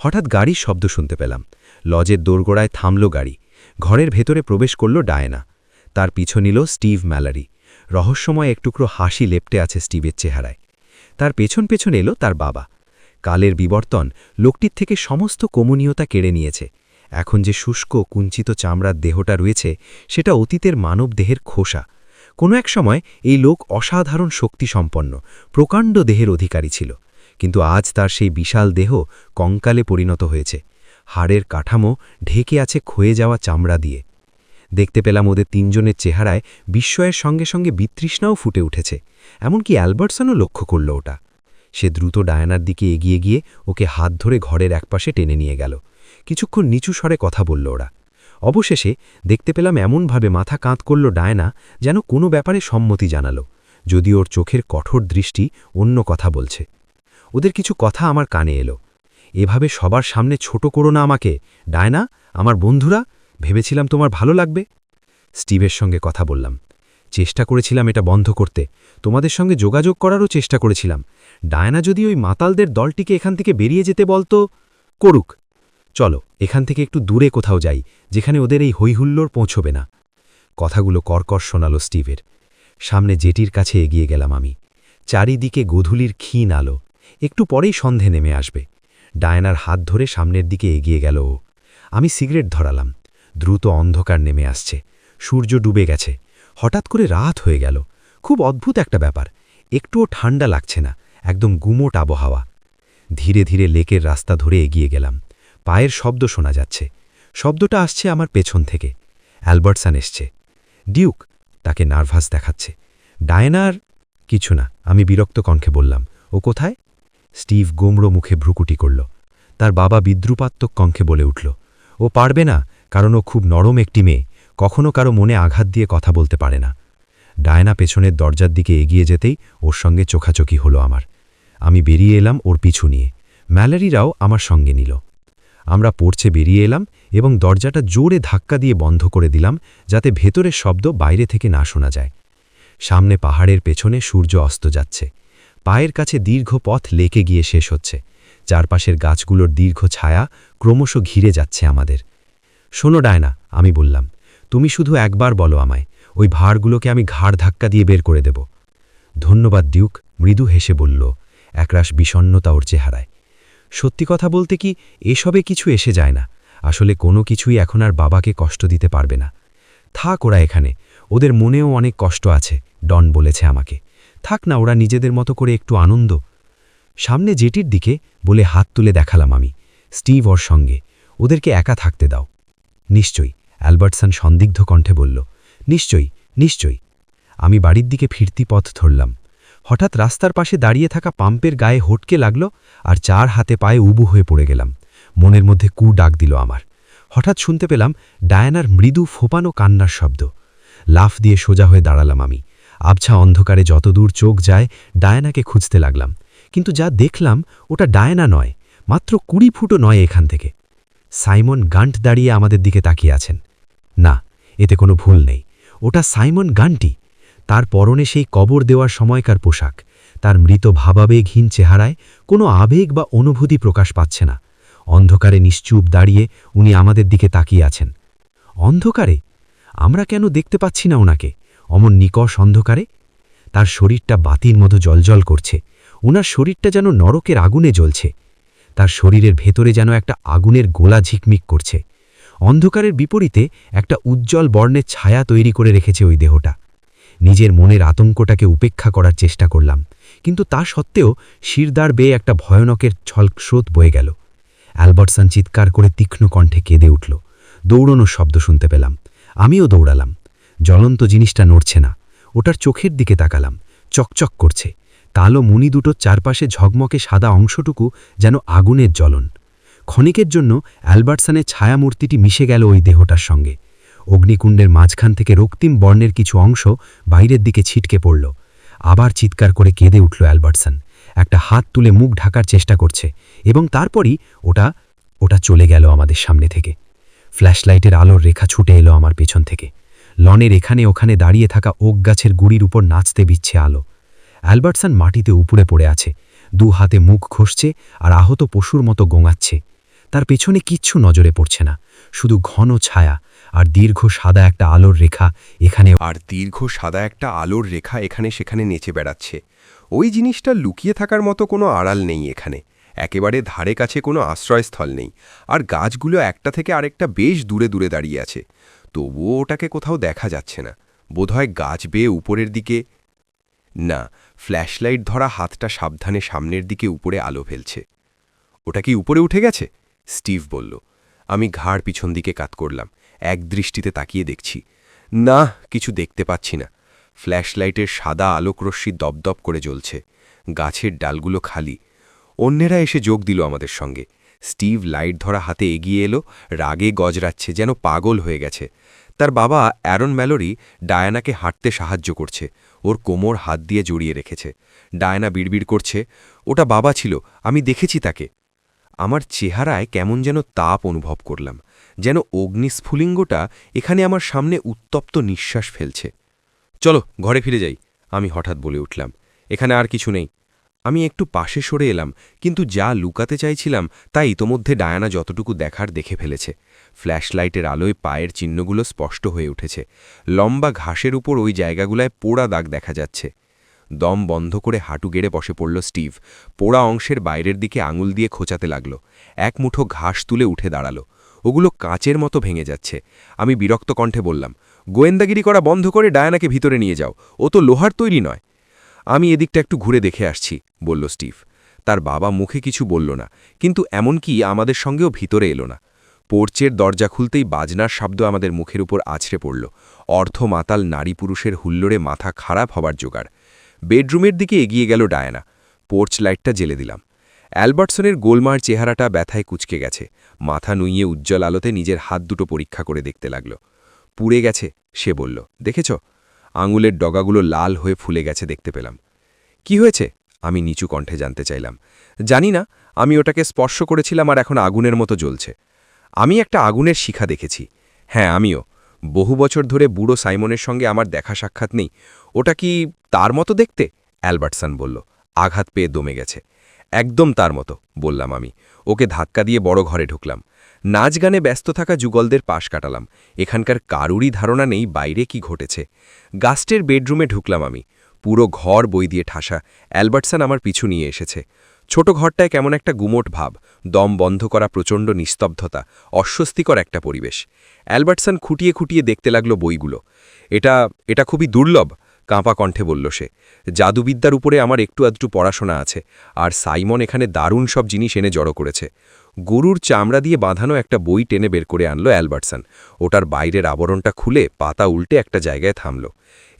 হঠাৎ গাড়ির শব্দ শুনতে পেলাম। লজের দোরগোড়ায় থামল গাড়ি। ঘরের ভেতরে প্রবেশ করল ডায়না। তার পিছু নিল স্টিভ ম্যালারি। রহস্যময় একটুকরো হাসি লেপ্টে আছে স্টিভের চেহারায়। তার পেছন পেছন এলো তার বাবা। কালের বিবর্তন লোকটির থেকে সমস্ত কমনীয়তা কেড়ে নিয়েছে। এখন যে শুষ্ক কুঞ্চিত চামড়ার দেহটা রয়েছে, সেটা অতীতের মানব দেহের খোসা। কোনো এক সময় এই লোক অসাধারণ শক্তিসম্পন্ন, প্রকাণ্ড দেহের অধিকারী ছিল, কিন্তু আজ তার সেই বিশাল দেহ কঙ্কালে পরিণত হয়েছে। হাড়ের কাঠামো ঢেকে আছে ক্ষয়ে যাওয়া চামড়া দিয়ে। দেখতে পেলাম ওদের তিনজনের চেহারায় বিস্ময়ের সঙ্গে সঙ্গে বিতৃষ্ণাও ফুটে উঠেছে। এমনকি অ্যালবার্টসনও লক্ষ্য করল ওটা। সে দ্রুত ডায়ানার দিকে এগিয়ে গিয়ে ওকে হাত ধরে ঘরের একপাশে টেনে নিয়ে গেল। কিছুক্ষণ নিচু স্বরে কথা বলল ওরা। অবশেষে দেখতে পেলাম এমনভাবে মাথা কাঁধ করল ডায়না, যেন কোনো ব্যাপারে সম্মতি জানাল, যদি ওর চোখের কঠোর দৃষ্টি অন্য কথা বলছে। ওদের কিছু কথা আমার কানে এলো। এভাবে সবার সামনে ছোট করো না আমাকে, ডায়না, আমার বন্ধুরা, ভেবেছিলাম তোমার ভালো লাগবে। স্টিভের সঙ্গে কথা বললাম। চেষ্টা করেছিলাম এটা বন্ধ করতে, তোমাদের সঙ্গে যোগাযোগ করারও চেষ্টা করেছিলাম। ডায়না যদি ওই মাতালদের দলটিকে এখান থেকে বেরিয়ে যেতে বলতো, করুক। চলো এখান থেকে একটু দূরে কোথাও যাই, যেখানে ওদের এই হৈহুল্লোড় পৌঁছবে না। কথাগুলো কর্কশ শোনাল স্টিভের। সামনে জেটির কাছে এগিয়ে গেলাম আমি। চারিদিকে গোধূলির ক্ষীণ আলো, একটু পরেই সন্ধে নেমে আসবে। ডায়নার হাত ধরে সামনের দিকে এগিয়ে গেল ও। আমি সিগারেট ধরালাম। দ্রুত অন্ধকার নেমে আসছে, সূর্য ডুবে গেছে। হঠাৎ করে রাত হয়ে গেল। খুব অদ্ভুত একটা ব্যাপার, একটুও ঠান্ডা লাগছে না, একদম গুমোট আবহাওয়া। ধীরে ধীরে লেকের রাস্তা ধরে এগিয়ে গেলাম। পায়ের শব্দ শোনা যাচ্ছে। শব্দটা আসছে আমার পেছন থেকে। অ্যালবার্টসন এসছে। ডিউক, তাকে নার্ভাস দেখাচ্ছে। ডায়নার কিছু না, আমি বিরক্ত কণ্ঠে বললাম। ও কোথায়? স্টিভ গোমড়ো মুখে ভ্রুকুটি করল। তার বাবা বিদ্রুপাত্মক কণ্ঠে বলে উঠল, ও পারবে না, কারণ ও খুব নরম একটি মেয়ে, কখনো কারো মনে আঘাত দিয়ে কথা বলতে পারে না। ডায়না পেছনের দরজার দিকে এগিয়ে যেতেই ওর সঙ্গে চোখাচোখি হলো আমার। আমি বেরিয়ে এলাম ওর পিছু নিয়ে। ম্যালারিরাও আমার সঙ্গে নিল। আমরা পড়ছে বেরিয়ে এলাম এবং দরজাটা জোরে ধাক্কা দিয়ে বন্ধ করে দিলাম, যাতে ভেতরের শব্দ বাইরে থেকে না শোনা যায়। সামনে পাহাড়ের পেছনে সূর্য অস্ত যাচ্ছে। পায়ের কাছে দীর্ঘ পথ লেকে গিয়ে শেষ হচ্ছে। চারপাশের গাছগুলোর দীর্ঘ ছায়া ক্রমশ ঘিরে যাচ্ছে আমাদের। শোনো ডায়না, আমি বললাম, তুমি শুধু একবার বলো আমায়, ওই ভাড়গুলোকে আমি ঘাড় ধাক্কা দিয়ে বের করে দেব। ধন্যবাদ ডিউক, মৃদু হেসে বলল, একরাশ বিষণ্ণতা ওর চেহারায়। সত্যি কথা বলতে কি, এসবে কিছু এসে যায় না। আসলে কোনো কিছুই এখন আর বাবাকে কষ্ট দিতে পারবে না। থাক ওরা এখানে, ওদের মনেও অনেক কষ্ট আছে, ডন বলেছে আমাকে। থাক না, ওরা নিজেদের মতো করে একটু আনন্দ। সামনে জেটির দিকে বলে হাত তুলে দেখালাম আমি, স্টিভ ওর সঙ্গে, ওদেরকে একা থাকতে দাও। নিশ্চয়ই, অ্যালবার্টসন সন্দিগ্ধ কণ্ঠে বলল, নিশ্চয়ই, নিশ্চয়ই। আমি বাড়ির দিকে ফিরতি পথ ধরলাম। হঠাৎ রাস্তার পাশে দাঁড়িয়ে থাকা পাম্পের গায়ে হটকে লাগল, আর 4 হাতে পায়ে উবু হয়ে পড়ে গেলাম। মনের মধ্যে কু ডাক দিল আমার। হঠাৎ শুনতে পেলাম ডায়ানার মৃদু ফোপানো কান্নার শব্দ। লাফ দিয়ে সোজা হয়ে দাঁড়ালাম আমি। আবছা অন্ধকারে যতদূর চোখ যায় ডায়ানাকে খুঁজতে লাগলাম, কিন্তু যা দেখলাম ওটা ডায়ানা নয়, মাত্র 20 ফুটও নয় এখান থেকে। সাইমন গান্ট দাঁড়িয়ে আমাদের দিকে তাকিয়ে আছেন। না, এতে কোনো ভুল নেই, ওটা সাইমন গান্টি। তার পরনে সেই কবর দেওয়ার সময়কার পোশাক, তার মৃত ভাবাবেগহীন চেহারায় কোনো আবেগ বা অনুভূতি প্রকাশ পাচ্ছে না। অন্ধকারে নিশ্চুপ দাঁড়িয়ে উনি আমাদের দিকে তাকিয়ে আছেন। অন্ধকারে? আমরা কেন দেখতে পাচ্ছি না ওনাকে অমন নিকষ অন্ধকারে? তার শরীরটা বাতির মতো জ্বলজ্বল করছে, ওনার শরীরটা যেন নরকের আগুনে জ্বলছে। তার শরীরের ভেতরে যেন একটা আগুনের গোলা ঝিকমিক করছে। অন্ধকারের বিপরীতে একটা উজ্জ্বল বর্ণের ছায়া তৈরি করে রেখেছে ওই দেহটা। নিজের মনের আতঙ্কটাকে উপেক্ষা করার চেষ্টা করলাম, কিন্তু তা সত্ত্বেও শিরদাঁড় বেয়ে একটা ভয়ানকের ছলস্রোত বয়ে গেল। অ্যালবার্টসন চিৎকার করে তীক্ষ্ণ কণ্ঠে কেঁদে উঠল। দৌড়ানোর শব্দ শুনতে পেলাম। আমিও দৌড়ালাম। জ্বলন্ত জিনিসটা নড়ছে না। ওটার চোখের দিকে তাকালাম, চকচক করছে। কালো মুনি দুটোর চারপাশে ঝকমকে সাদা অংশটুকু যেন আগুনের জ্বলন। ক্ষণিকের জন্য অ্যালবার্টসনের ছায়ামূর্তিটি মিশে গেল ওই দেহটার সঙ্গে। অগ্নিকুণ্ডের মাঝখান থেকে রক্তিম বর্ণের কিছু অংশ বাইরের দিকে ছিটকে পড়ল। আবার চিৎকার করে কেঁদে উঠল অ্যালবার্টসন। একটা হাত তুলে মুখ ঢাকার চেষ্টা করছে, এবং তারপরই ওটা চলে গেল আমাদের সামনে থেকে। ফ্ল্যাশলাইটের আলোর রেখা ছুটে এলো আমার পেছন থেকে। লনের এখানে ওখানে দাঁড়িয়ে থাকা ওক গাছের গুড়ির উপর নাচতে বিচ্ছে আলো। অ্যালবার্টসন মাটিতে উপড়ে পড়ে আছে, 2 হাতে মুখ ঘষছে আর আহত পশুর মতো গোঙাচ্ছে। তার পেছনে কিচ্ছু নজরে পড়ছে না, শুধু ঘন ছায়া আর দীর্ঘ সাদা একটা আলোর রেখা এখানে সেখানে নেচে বেড়াচ্ছে। ওই জিনিসটা লুকিয়ে থাকার মতো কোনো আড়াল নেই এখানে। একেবারে ধারে কাছে কোনো আশ্রয়স্থল নেই, আর গাছগুলো একটা থেকে আরেকটা বেশ দূরে দূরে দাঁড়িয়ে আছে। তবুও ওটাকে কোথাও দেখা যাচ্ছে না। বোধহয় গাছ বেয়ে উপরের দিকে। না, ফ্ল্যাশলাইট ধরা হাতটা সাবধানে সামনের দিকে উপরে আলো ফেলছে। ওটা কি উপরে উঠে গেছে? স্টিভ বলল। আমি ঘাড় পিছন দিকে কাত করলাম, এক দৃষ্টিতে তাকিয়ে দেখছি। না, কিছু দেখতে পাচ্ছি না। ফ্ল্যাশলাইটের সাদা আলোকরশ্মি দপদপ করে জ্বলছে। গাছের ডালগুলো খালি। অন্যেরা এসে যোগ দিল আমাদের সঙ্গে। স্টিভ লাইট ধরা হাতে এগিয়ে এলো, রাগে গজরাচ্ছে, যেন পাগল হয়ে গেছে। তার বাবা অ্যারন ম্যালোরি ডায়ানাকে হাঁটতে সাহায্য করছে, ওর কোমর হাত দিয়ে জড়িয়ে রেখেছে। ডায়ানা বিড়বিড় করছে, ওটা বাবা ছিল, আমি দেখেছি তাকে। আমার চেহারায় কেমন যেন তাপ অনুভব করলাম, যেন অগ্নিস্ফুলিঙ্গটা এখানে আমার সামনে উত্তপ্ত নিঃশ্বাস ফেলছে। চলো ঘরে ফিরে যাই, আমি হঠাৎ বলে উঠলাম। এখানে আর কিছু নেই। আমি একটু পাশে সরে এলাম, কিন্তু যা লুকাতে চাইছিলাম তা ইতোমধ্যে ডায়ানা যতটুকু দেখার দেখে ফেলেছে। ফ্ল্যাশলাইটের আলোয় পায়ের চিহ্নগুলো স্পষ্ট হয়ে উঠেছে। লম্বা ঘাসের উপর ওই জায়গাগুলায় পোড়া দাগ দেখা যাচ্ছে। দম বন্ধ করে হাঁটু গেড়ে বসে পড়ল স্টিভ। পোড়া অংশের বাইরের দিকে আঙুল দিয়ে খোঁচাতে লাগল। এক মুঠো ঘাস তুলে উঠে দাঁড়ালো। ওগুলো কাঁচের মতো ভেঙে যাচ্ছে। আমি বিরক্ত কণ্ঠে বললাম, গোয়েন্দাগিরি করা বন্ধ করে ডায়ানাকে ভিতরে নিয়ে যাও, ও তো লোহার তৈরি নয়। আমি এদিকটা একটু ঘুরে দেখে আসছি, বলল স্টিভ। তার বাবা মুখে কিছু বলল না, কিন্তু এমনকি আমাদের সঙ্গেও ভিতরে এলো না। পোর্চের দরজা খুলতেই বাজনার শব্দ আমাদের মুখের উপর আছড়ে পড়ল। অর্ধমাতাল নারী পুরুষের হুল্লোড়ে মাথা খারাপ হবার জোগাড়। বেডরুমের দিকে এগিয়ে গেল ডায়ানা। পোর্চ লাইটটা জেলে দিলাম। অ্যালবার্টসনের গোলমার চেহারাটা ব্যথায় কুঁচকে গেছে। মাথা নুইয়ে উজ্জ্বল আলোতে নিজের হাত দুটো পরীক্ষা করে দেখতে লাগল। পুড়ে গেছে, সে বলল। দেখেছ? আঙুলের ডগাগুলো লাল হয়ে ফুলে গেছে দেখতে পেলাম। কি হয়েছে? আমি নিচু কণ্ঠে জানতে চাইলাম। জানি না, আমি ওটাকে স্পর্শ করেছিলাম আর এখন আগুনের মতো জ্বলছে। আমি একটা আগুনের শিখা দেখেছি। হ্যাঁ, আমিও। বহু বছর ধরে বুড়ো সাইমনের সঙ্গে আমার দেখা সাক্ষাৎ নেই। ওটা কি তার মতো দেখতে? অ্যালবার্টসন বলল। আঘাত পেয়ে দমে গেছে। একদম তার মতো, বললাম আমি। ওকে ধাক্কা দিয়ে বড় ঘরে ঢুকলাম। নাচ গানে ব্যস্ত থাকা যুগলদের পাশ কাটালাম। এখানকার কারুরই ধারণা নেই বাইরে কি ঘটেছে। গাস্টের বেডরুমে ঢুকলাম আমি। পুরো ঘর বই দিয়ে ঠাসা। অ্যালবার্টসন আমার পিছু নিয়ে এসেছে। ছোট ঘরটায় কেমন একটা গুমোট ভাব, দম বন্ধ করা প্রচণ্ড নিস্তব্ধতা, অস্বস্তিকর একটা পরিবেশ। অ্যালবার্টসন খুঁটিয়ে খুঁটিয়ে দেখতে লাগল বইগুলো। এটা খুবই দুর্লভ, কাঁপা কণ্ঠে বলল সে। জাদুবিদ্যার উপরে আমার একটু আধটু পড়াশোনা আছে, আর সাইমন এখানে দারুণ সব জিনিস এনে জড়ো করেছে। গরুর চামড়া দিয়ে বাঁধানো একটা বই টেনে বের করে আনলো অ্যালবার্টসন। ওটার বাইরের আবরণটা খুলে পাতা উল্টে একটা জায়গায় থামল।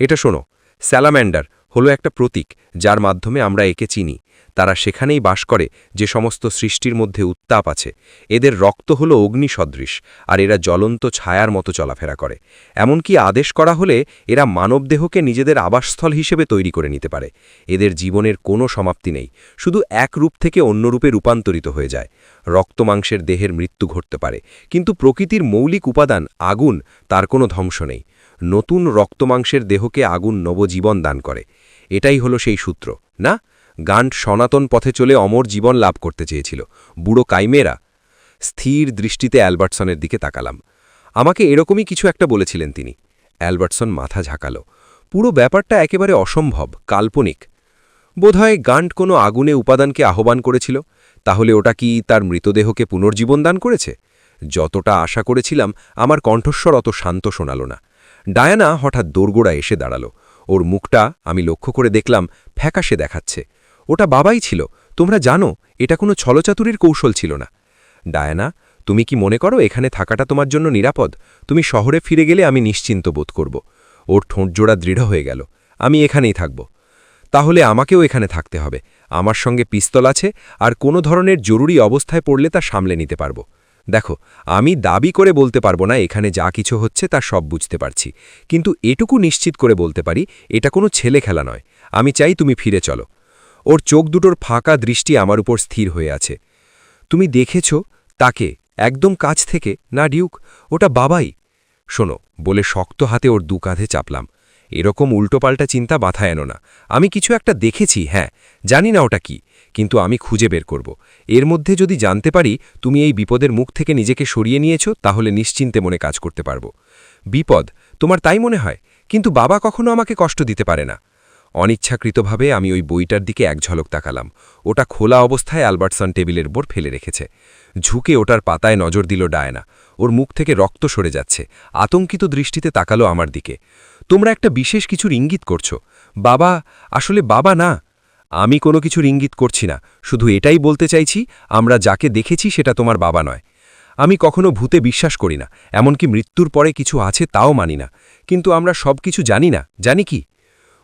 এটা শোনো, স্যালাম্যান্ডার হলো একটা প্রতীক যার মাধ্যমে আমরা একে চিনি। তারা সেখানেই বাস করে যে সমস্ত সৃষ্টির মধ্যে উত্তাপ আছে। এদের রক্ত হলো অগ্নিসদৃশ, আর এরা জ্বলন্ত ছায়ার মতো চলাফেরা করে। এমনকি আদেশ করা হলে এরা মানবদেহকে নিজেদের আবাসস্থল হিসেবে তৈরি করে নিতে পারে। এদের জীবনের কোনো সমাপ্তি নেই, শুধু এক রূপ থেকে অন্য রূপে রূপান্তরিত হয়ে যায়। রক্তমাংসের দেহের মৃত্যু ঘটতে পারে, কিন্তু প্রকৃতির মৌলিক উপাদান আগুন, তার কোনো ধ্বংস নেই। নতুন রক্তমাংসের দেহকে আগুন নবজীবন দান করে। এটাই হলো সেই সূত্র, না? গান্ট সনাতন পথে চলে অমর জীবন লাভ করতে চেয়েছিল। বুড়ো কাইমেরা। স্থির দৃষ্টিতে অ্যালবার্টসনের দিকে তাকালাম। আমাকে এরকমই কিছু একটা বলেছিলেন তিনি। অ্যালবার্টসন মাথা ঝাঁকালো। পুরো ব্যাপারটা একেবারে অসম্ভব, কাল্পনিক। বোধহয় গান্ট কোনো আগুনে উপাদানকে আহ্বান করেছিল। তাহলে ওটা কি তার মৃতদেহকে পুনর্জীবন দান করেছে? যতটা আশা করেছিলাম আমার কণ্ঠস্বর অত শান্ত শোনাল না। ডায়ানা হঠাৎ দোরগোড়া এসে দাঁড়ালো। ওর মুখটা আমি লক্ষ্য করে দেখলাম ফ্যাকাশে দেখাচ্ছে। ওটা বাবাই ছিল, তোমরা জানো, এটা কোনো ছলচাতুরির কৌশল ছিল না। ডায়ানা, তুমি কি মনে করো এখানে থাকাটা তোমার জন্য নিরাপদ? তুমি শহরে ফিরে গেলে আমি নিশ্চিন্ত বোধ করব। ওর ঠোঁটজোড়া দৃঢ় হয়ে গেল। আমি এখানেই থাকব। তাহলে আমাকেও এখানে থাকতে হবে। আমার সঙ্গে পিস্তল আছে, আর কোনো ধরনের জরুরি অবস্থায় পড়লে তা সামলে নিতে পারব। দেখো, আমি দাবি করে বলতে পারবো না এখানে যা কিছু হচ্ছে তা সব বুঝতে পারছি, কিন্তু এটুকু নিশ্চিত করে বলতে পারি এটা কোনো ছেলে খেলা নয়। আমি চাই তুমি ফিরে চলো। ওর চোখ দুটোর ফাঁকা দৃষ্টি আমার উপর স্থির হয়ে আছে। তুমি দেখেছ তাকে একদম কাছ থেকে? না ডিউক, ওটা বাবাই। শোনো, বলে শক্ত হাতে ওর দু কাঁধে চাপলাম। এরকম উল্টোপাল্টা চিন্তা মাথায় এনো না। আমি কিছু একটা দেখেছি, হ্যাঁ, জানি না ওটা কি, কিন্তু আমি খুঁজে বের করব। এর মধ্যে যদি জানতে পারি তুমি এই বিপদের মুখ থেকে নিজেকে সরিয়ে নিয়েছ, তাহলে নিশ্চিন্তে মনে কাজ করতে পারব। বিপদ? তোমার তাই মনে হয়? কিন্তু বাবা কখনো আমাকে কষ্ট দিতে পারে না। অনিচ্ছাকৃতভাবে আমি ওই বইটার দিকে এক ঝলক তাকালাম। ওটা খোলা অবস্থায় অ্যালবার্টসন টেবিলের উপর ফেলে রেখেছে। ঝুঁকে ওটার পাতায় নজর দিল ডায়না। ওর মুখ থেকে রক্ত সরে যাচ্ছে। আতঙ্কিত দৃষ্টিতে তাকালো আমার দিকে। তোমরা একটা বিশেষ কিছুর ইঙ্গিত করছো। বাবা আসলে বাবা না। আমি কোনো কিছুর ইঙ্গিত করছি না, শুধু এটাই বলতে চাইছি আমরা যাকে দেখেছি সেটা তোমার বাবা নয়। আমি কখনো ভূতে বিশ্বাস করি না, এমনকি মৃত্যুর পরে কিছু আছে তাও মানি না। কিন্তু আমরা সব কিছু জানি না, জানি কি?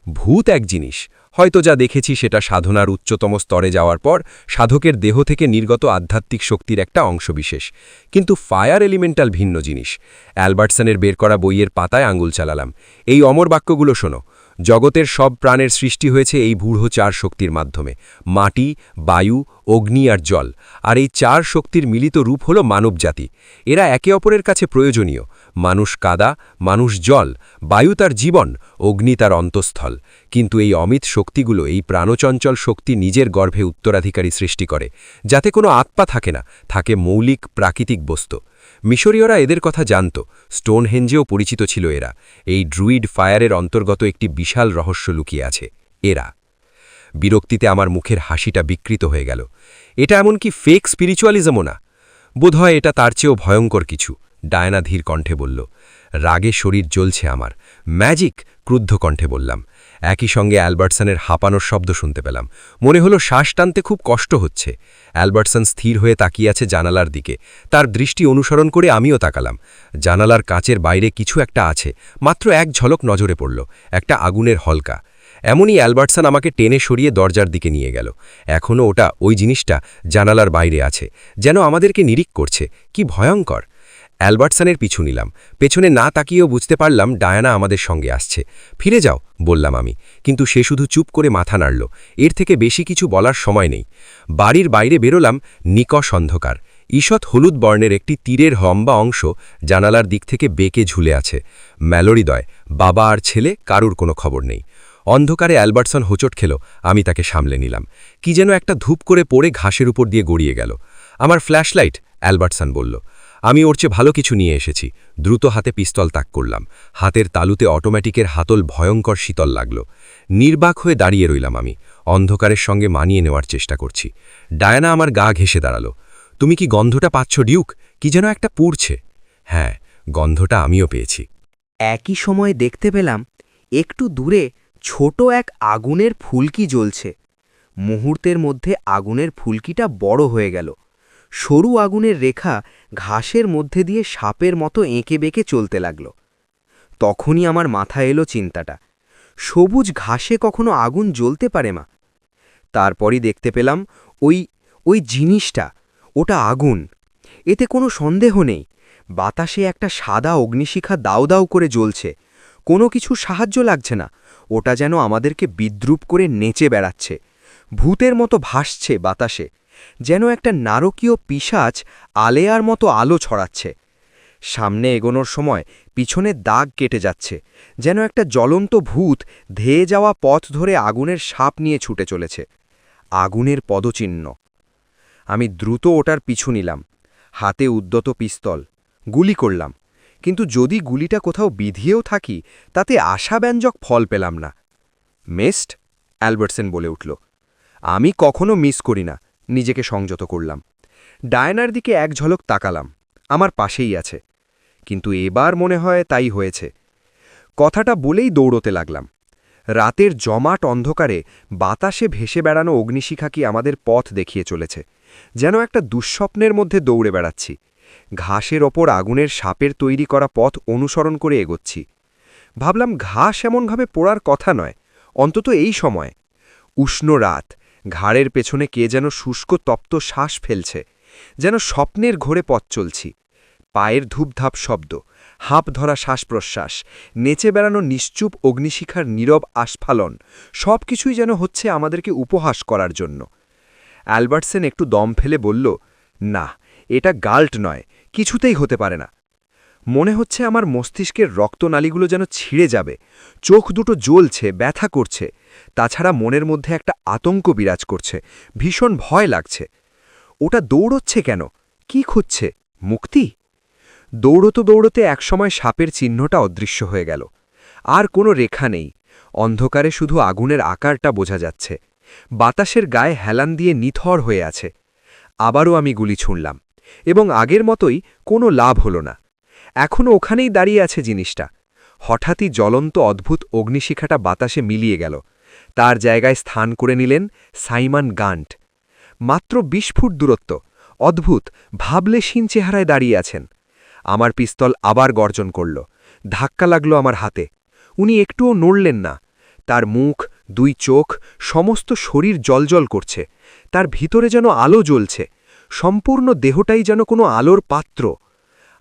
ভূত এক জিনিস, হয়তো যা দেখেছি সেটা সাধনার উচ্চতম স্তরে যাওয়ার পর সাধকের দেহ থেকে নির্গত আধ্যাত্মিক শক্তির একটা অংশবিশেষ। কিন্তু ফায়ার এলিমেন্টাল ভিন্ন জিনিস। অ্যালবার্টসনের বের করা বইয়ের পাতায় আঙুল চালালাম। এই অমর বাক্যগুলো শোনো। জগতের সব প্রাণের সৃষ্টি হয়েছে এই বুড়ো চার শক্তির মাধ্যমে: মাটি, বায়ু, অগ্নি আর জল। আর এই চার শক্তির মিলিত রূপ হল মানবজাতি। এরা একে অপরের কাছে প্রয়োজনীয়। মানুষ কাদা, মানুষ জল, বায়ু তার জীবন, অগ্নি তার অন্তঃস্থল। কিন্তু এই অমিত শক্তিগুলো, এই প্রাণচঞ্চল শক্তি নিজের গর্ভে উত্তরাধিকারী সৃষ্টি করে, যাতে কোনো আত্মা থাকে না, থাকে মৌলিক প্রাকৃতিক বস্তু। মিশরীয়রা এদের কথা জানত, স্টোনহেঞ্জেও পরিচিত ছিল এরা। এই ড্রুইড ফায়ারের অন্তর্গত একটি বিশাল রহস্য লুকিয়ে আছে। এরা। বিরক্তিতে আমার মুখের হাসিটা বিকৃত হয়ে গেল। এটা এমনকি ফেক স্পিরিচুয়ালিজমও না। বোধহয় এটা তার চেয়েও ভয়ঙ্কর কিছু, ডায়না ধীর কণ্ঠে বলল। রাগে শরীর জ্বলছে আমার। ম্যাজিক, ক্রুদ্ধ কণ্ঠে বললাম। একই সঙ্গে অ্যালবার্টসনের হাঁপানোর শব্দ শুনতে পেলাম। মনে হলো শ্বাস টানতে খুব কষ্ট হচ্ছে। অ্যালবার্টসন স্থির হয়ে তাকিয়ে আছে জানালার দিকে। তার দৃষ্টি অনুসরণ করে আমিও তাকালাম। জানালার কাচের বাইরে কিছু একটা আছে, মাত্র এক ঝলক নজরে পড়ল, একটা আগুনের হলকা। এমনই অ্যালবার্টসন আমাকে টেনে সরিয়ে দরজার দিকে নিয়ে গেল। এখনও ওটা, ওই জিনিসটা জানালার বাইরে আছে, যেন আমাদেরকে নিরীক করছে। কি ভয়ঙ্কর! অ্যালবার্টসনের পিছু নিলাম। পেছনে না তাকিয়েও বুঝতে পারলাম ডায়ানা আমাদের সঙ্গে আসছে। ফিরে যাও, বললাম আমি, কিন্তু সে শুধু চুপ করে মাথা নাড়ল। এর থেকে বেশি কিছু বলার সময় নেই। বাড়ির বাইরে বেরোলাম। নিকষ অন্ধকার। ঈষৎ হলুদ বর্ণের একটি তীরের লম্বা অংশ জানালার দিক থেকে বেঁকে ঝুলে আছে। ম্যালোরিদয়, বাবা আর ছেলে, কারুর কোনো খবর নেই। অন্ধকারে অ্যালবার্টসন হোঁচট খেল। আমি তাকে সামলে নিলাম। কি যেন একটা ধূপ করে পড়ে ঘাসের উপর দিয়ে গড়িয়ে গেল। আমার ফ্ল্যাশলাইট, অ্যালবার্টসন বলল। আমি ওর চেয়ে ভালো কিছু নিয়ে এসেছি। দ্রুত হাতে পিস্তল তাক করলাম। হাতের তালুতে অটোমেটিকের হাতল ভয়ঙ্কর শীতল লাগল। নির্বাক হয়ে দাঁড়িয়ে রইলাম আমি, অন্ধকারের সঙ্গে মানিয়ে নেওয়ার চেষ্টা করছি। ডায়ানা আমার গা ঘেঁষে দাঁড়ালো। তুমি কি গন্ধটা পাচ্ছ ডিউক? কি যেন একটা পুড়ছে। হ্যাঁ, গন্ধটা আমিও পেয়েছি। একই সময় দেখতে পেলাম একটু দূরে ছোট এক আগুনের ফুলকি জ্বলছে। মুহূর্তের মধ্যে আগুনের ফুলকিটা বড় হয়ে গেল। সরু আগুনের রেখা ঘাসের মধ্যে দিয়ে সাপের মতো এঁকে বেঁকে চলতে লাগল। তখনই আমার মাথায় এলো চিন্তাটা, সবুজ ঘাসে কখনো আগুন জ্বলতে পারে মা? তারপরই দেখতে পেলাম ওই জিনিসটা, ওটা আগুন। এতে কোনো সন্দেহ নেই। বাতাসে একটা সাদা অগ্নিশিখা দাউ দাউ করে জ্বলছে। কোনো কিছু সাহায্য লাগছে না। ওটা যেন আমাদেরকে বিদ্রুপ করে নেচে বেড়াচ্ছে, ভূতের মতো ভাসছে বাতাসে, যেন একটা নারকীয় পিশাচ আলেয়ার মতো আলো ছড়াচ্ছে। সামনে এগোনোর সময় পিছনের দাগ কেটে যাচ্ছে, যেন একটা জ্বলন্ত ভূত ধেয়ে যাওয়া পথ ধরে আগুনের সাপ নিয়ে ছুটে চলেছে। আগুনের পদচিহ্ন। আমি দ্রুত ওটার পিছু নিলাম, হাতে উদ্যত পিস্তল। গুলি করলাম, কিন্তু যদি গুলিটা কোথাও বিধিয়েও থাকি তাতে আশাব্যঞ্জক ফল পেলাম না। মিসড, অ্যালবার্টসন বলে উঠল। আমি কখনো মিস করি না, নিজেকে সংযত করলাম। ডায়ানার দিকে এক ঝলক তাকালাম, আমার পাশেই আছে। কিন্তু এবার মনে হয় তাই হয়েছে। কথাটা বলেই দৌড়তে লাগলাম। রাতের জমাট অন্ধকারে বাতাসে ভেসে বেড়ানো অগ্নিশিখা কি আমাদের পথ দেখিয়ে চলেছে, যেন একটা দুঃস্বপ্নের মধ্যে দৌড়ে বেড়াচ্ছি। ঘাসের ওপর আগুনের সাপের তৈরি করা পথ অনুসরণ করে এগোচ্ছি। ভাবলাম ঘাস এমনভাবে পোড়ার কথা নয়, অন্তত এই সময়। উষ্ণ রাত, ঘাড়ের পেছনে কে যেন শুষ্ক তপ্ত শ্বাস ফেলছে, যেন স্বপ্নের ঘোরে পথ চলছি। পায়ের ধূপধাপ শব্দ, হাঁপ ধরা শ্বাস-প্রশ্বাস, নেচে বেড়ানো নিশ্চুপ অগ্নিশিখার নীরব আস্ফালন, সব কিছুই যেন হচ্ছে আমাদেরকে উপহাস করার জন্য। অ্যালবার্টসন একটু দম ফেলে বলল, না, এটা গাল্ট নয়, কিছুতেই হতে পারে না। মনে হচ্ছে আমার মস্তিষ্কের রক্তনালীগুলো যেন ছিঁড়ে যাবে। চোখ দুটো জ্বলছে, ব্যথা করছে। তাছাড়া মনের মধ্যে একটা আতঙ্ক বিরাজ করছে, ভীষণ ভয় লাগছে। ওটা দৌড়চ্ছে কেন? কি খুঁজছে? মুক্তি? দৌড়তে দৌড়তে একসময় সাপের চিহ্নটা অদৃশ্য হয়ে গেল। আর কোনো রেখা নেই, অন্ধকারে শুধু আগুনের আকারটা বোঝা যাচ্ছে। বাতাসের গায়ে হেলান দিয়ে নিথর হয়ে আছে। আবারও আমি গুলি ছুঁড়লাম, এবং আগের মতোই কোনো লাভ হল না। এখনও ওখানেই দাঁড়িয়ে আছে জিনিসটা। হঠাৎই জ্বলন্ত অদ্ভুত অগ্নিশিখাটা বাতাসে মিলিয়ে গেল। তার জায়গায় স্থান করে নিলেন সাইমন গান্ট। মাত্র ২০ ফুট দূরত্ব, অদ্ভুত ভাবলেশীন চেহারায় দাঁড়িয়ে আছেন। আমার পিস্তল আবার গর্জন করল। ধাক্কা লাগল আমার হাতে। উনি একটুও নড়লেন না। তার মুখ, ২ চোখ, সমস্ত শরীর জ্বলজ্বল করছে। তার ভিতরে যেন আলো জ্বলছে, সম্পূর্ণ দেহটাই যেন কোনো আলোর পাত্র।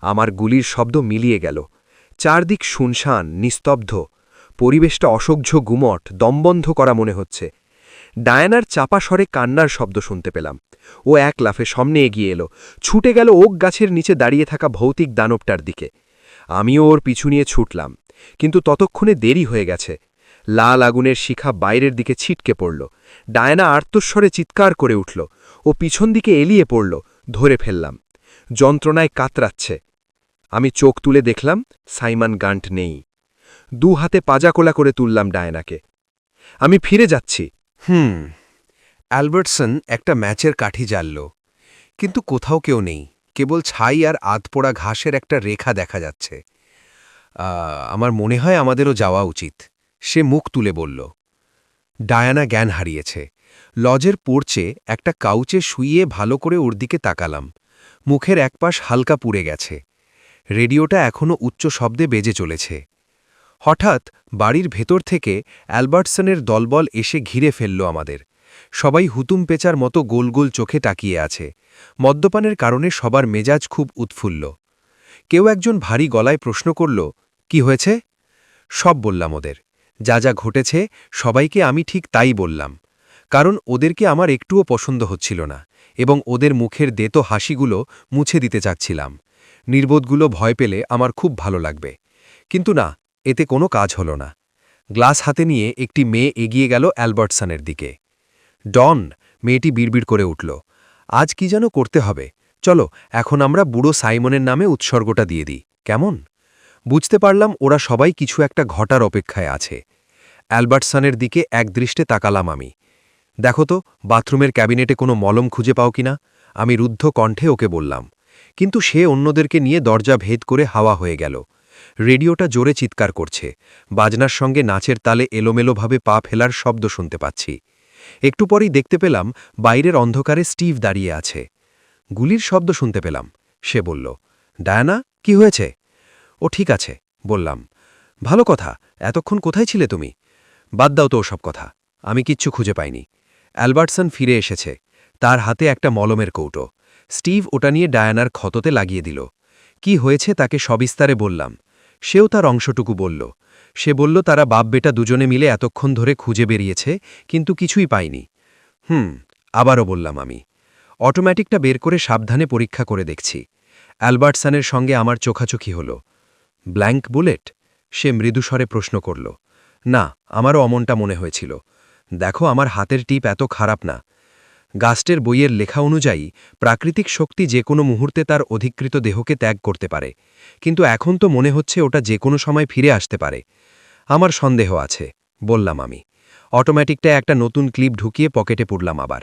আমার গুলির শব্দ মিলিয়ে গেল। চারদিক শুনশান, নিস্তব্ধ। পরিবেশটা অসহ্য গুমট, দমবন্ধ করা মনে হচ্ছে। ডায়ানার চাপা স্বরে কান্নার শব্দ শুনতে পেলাম। ও এক লাফে সামনে এগিয়ে এলো, ছুটে গেল ওক গাছের নিচে দাঁড়িয়ে থাকা ভৌতিক দানবটার দিকে। আমিও ওর পিছু নিয়ে ছুটলাম, কিন্তু ততক্ষণে দেরি হয়ে গেছে। লাল আগুনের শিখা বাইরের দিকে ছিটকে পড়ল। ডায়ানা আর্তস্বরে চিৎকার করে উঠল। ও পিছন দিকে এলিয়ে পড়ল। ধরে ফেললাম। যন্ত্রণায় কাতরাচ্ছে। আমি চোখ তুলে দেখলাম সাইমন গান্ট নেই। ২ হাতে পাজাকোলা করে তুললাম ডায়ানাকে। আমি ফিরে যাচ্ছি। অ্যালবার্টসন একটা ম্যাচের কাঠি জ্বালল, কিন্তু কোথাও কেউ নেই। কেবল ছাই আর আধপোড়া ঘাসের একটা রেখা দেখা যাচ্ছে। আমার মনে হয় আমাদেরও যাওয়া উচিত, সে মুখ তুলে বলল। ডায়ানা জ্ঞান হারিয়েছে। লজের পোর্চে একটা কাউচে শুইয়ে ভালো করে ওর দিকে তাকালাম। মুখের একপাশ হালকা পুড়ে গেছে। রেডিওটা এখনও উচ্চ শব্দে বেজে চলেছে। হঠাৎ বাড়ির ভেতর থেকে অ্যালবার্টসনের দলবল এসে ঘিরে ফেলল আমাদের। সবাই হুতুম পেঁচার মতো গোল গোল চোখে তাকিয়ে আছে। মদ্যপানের কারণে সবার মেজাজ খুব উৎফুল্ল। কেউ একজন ভারী গলায় প্রশ্ন করল, কি হয়েছে? সব বললাম ওদের। যা যা ঘটেছে সবাইকে আমি ঠিক তাই বললাম, কারণ ওদেরকে আমার একটুও পছন্দ হচ্ছিল না, এবং ওদের মুখের দেতো হাসিগুলো মুছে দিতে চাচ্ছিলাম। নির্বোধগুলো ভয় পেলে আমার খুব ভালো লাগবে। কিন্তু না, এতে কোনো কাজ হল না। গ্লাস হাতে নিয়ে একটি মেয়ে এগিয়ে গেল অ্যালবার্টসনের দিকে। ডন, মেয়েটি বিড়বিড় করে উঠল। আজ কি যেন করতে হবে, চলো এখন আমরা বুড়ো সাইমনের নামে উৎসর্গটা দিয়ে দিই, কেমন? বুঝতে পারলাম ওরা সবাই কিছু একটা ঘটার অপেক্ষায় আছে। অ্যালবার্টসনের দিকে একদৃষ্টে তাকালাম আমি। দেখো তো বাথরুমের ক্যাবিনেটে কোনো মলম খুঁজে পাও কিনা, আমি রুদ্ধ কণ্ঠে ওকে বললাম। কিন্তু সে অন্যদেরকে নিয়ে দরজা ভেদ করে হাওয়া হয়ে গেল। রেডিওটা জোরে চিৎকার করছে, বাজনার সঙ্গে নাচের তালে এলোমেলোভাবে পা ফেলার শব্দ শুনতে পাচ্ছি। একটু পরেই দেখতে পেলাম বাইরের অন্ধকারে স্টিভ দাঁড়িয়ে আছে। গুলির শব্দ শুনতে পেলাম। সে বলল, ডায়ানা, কি হয়েছে? ও ঠিক আছে, বললাম। ভালো কথা, এতক্ষণ কোথায় ছিলে তুমি? বাদ দাও তো ওসব কথা, আমি কিচ্ছু খুঁজে পাইনি। অ্যালবার্টসন ফিরে এসেছে, তার হাতে একটা মলমের কৌটো। স্টিভ ওটা নিয়ে ডায়ানার ক্ষততে লাগিয়ে দিল। কি হয়েছে তাকে সবিস্তারে বললাম। সেও তার অংশটুকু বলল। সে বলল তারা বাপ বেটা দুজনে মিলে এতক্ষণ ধরে খুঁজে বেরিয়েছে, কিন্তু কিছুই পায়নি। আবারও বললাম আমি। অটোম্যাটিকটা বের করে সাবধানে পরীক্ষা করে দেখছি। অ্যালবার্টসনের সঙ্গে আমার চোখাচোখি হল। Blank bullet? সে মৃদুস্বরে প্রশ্ন করল। না, আমারও অমনটা মনে হয়েছিল। দেখো, আমার হাতের টিপ এত খারাপ না। গাস্টের বইয়ের লেখা অনুযায়ী প্রাকৃতিক শক্তি যে কোনো মুহূর্তে তার অধিকৃত দেহকে ত্যাগ করতে পারে, কিন্তু এখন তো মনে হচ্ছে ওটা যে কোনো সময় ফিরে আসতে পারে। আমার সন্দেহ আছে, বললাম আমি। অটোম্যাটিকটা একটা নতুন ক্লিপ ঢুকিয়ে পকেটে পুরলাম আবার।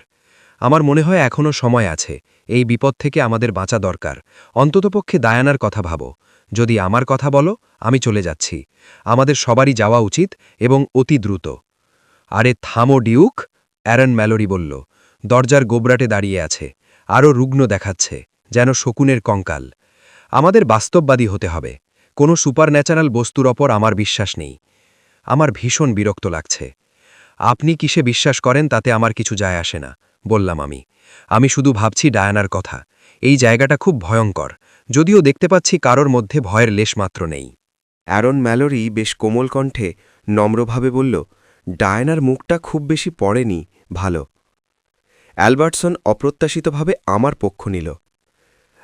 আমার মনে হয় এখনও সময় আছে, এই বিপদ থেকে আমাদের বাঁচা দরকার। অন্ততপক্ষে ডায়ানার কথা ভাবো। যদি আমার কথা বলো, আমি চলে যাচ্ছি। আমাদের সবারই যাওয়া উচিত, এবং অতি দ্রুত। আরে থামো ডিউক, অ্যারন ম্যালোরি বলল। দরজার গোবরাটে দাঁড়িয়ে আছে, আরও রুগ্ন দেখাচ্ছে, যেন শকুনের কঙ্কাল। আমাদের বাস্তববাদী হতে হবে। কোনো সুপারন্যাচারাল বস্তুর ওপর আমার বিশ্বাস নেই। আমার ভীষণ বিরক্ত লাগছে। আপনি কিসে বিশ্বাস করেন তাতে আমার কিছু যায় আসে না, বললাম আমি। আমি শুধু ভাবছি ডায়ানার কথা। এই জায়গাটা খুব ভয়ঙ্কর, যদিও দেখতে পাচ্ছি কারোর মধ্যে ভয়ের লেশমাত্র নেই। অ্যারন ম্যালোরি বেশ কোমল কণ্ঠে নম্রভাবে বলল, ডায়ানার মুখটা খুব বেশি পড়েনি, ভালো। অ্যালবার্টসন অপ্রত্যাশিতভাবে আমার পক্ষ নিল।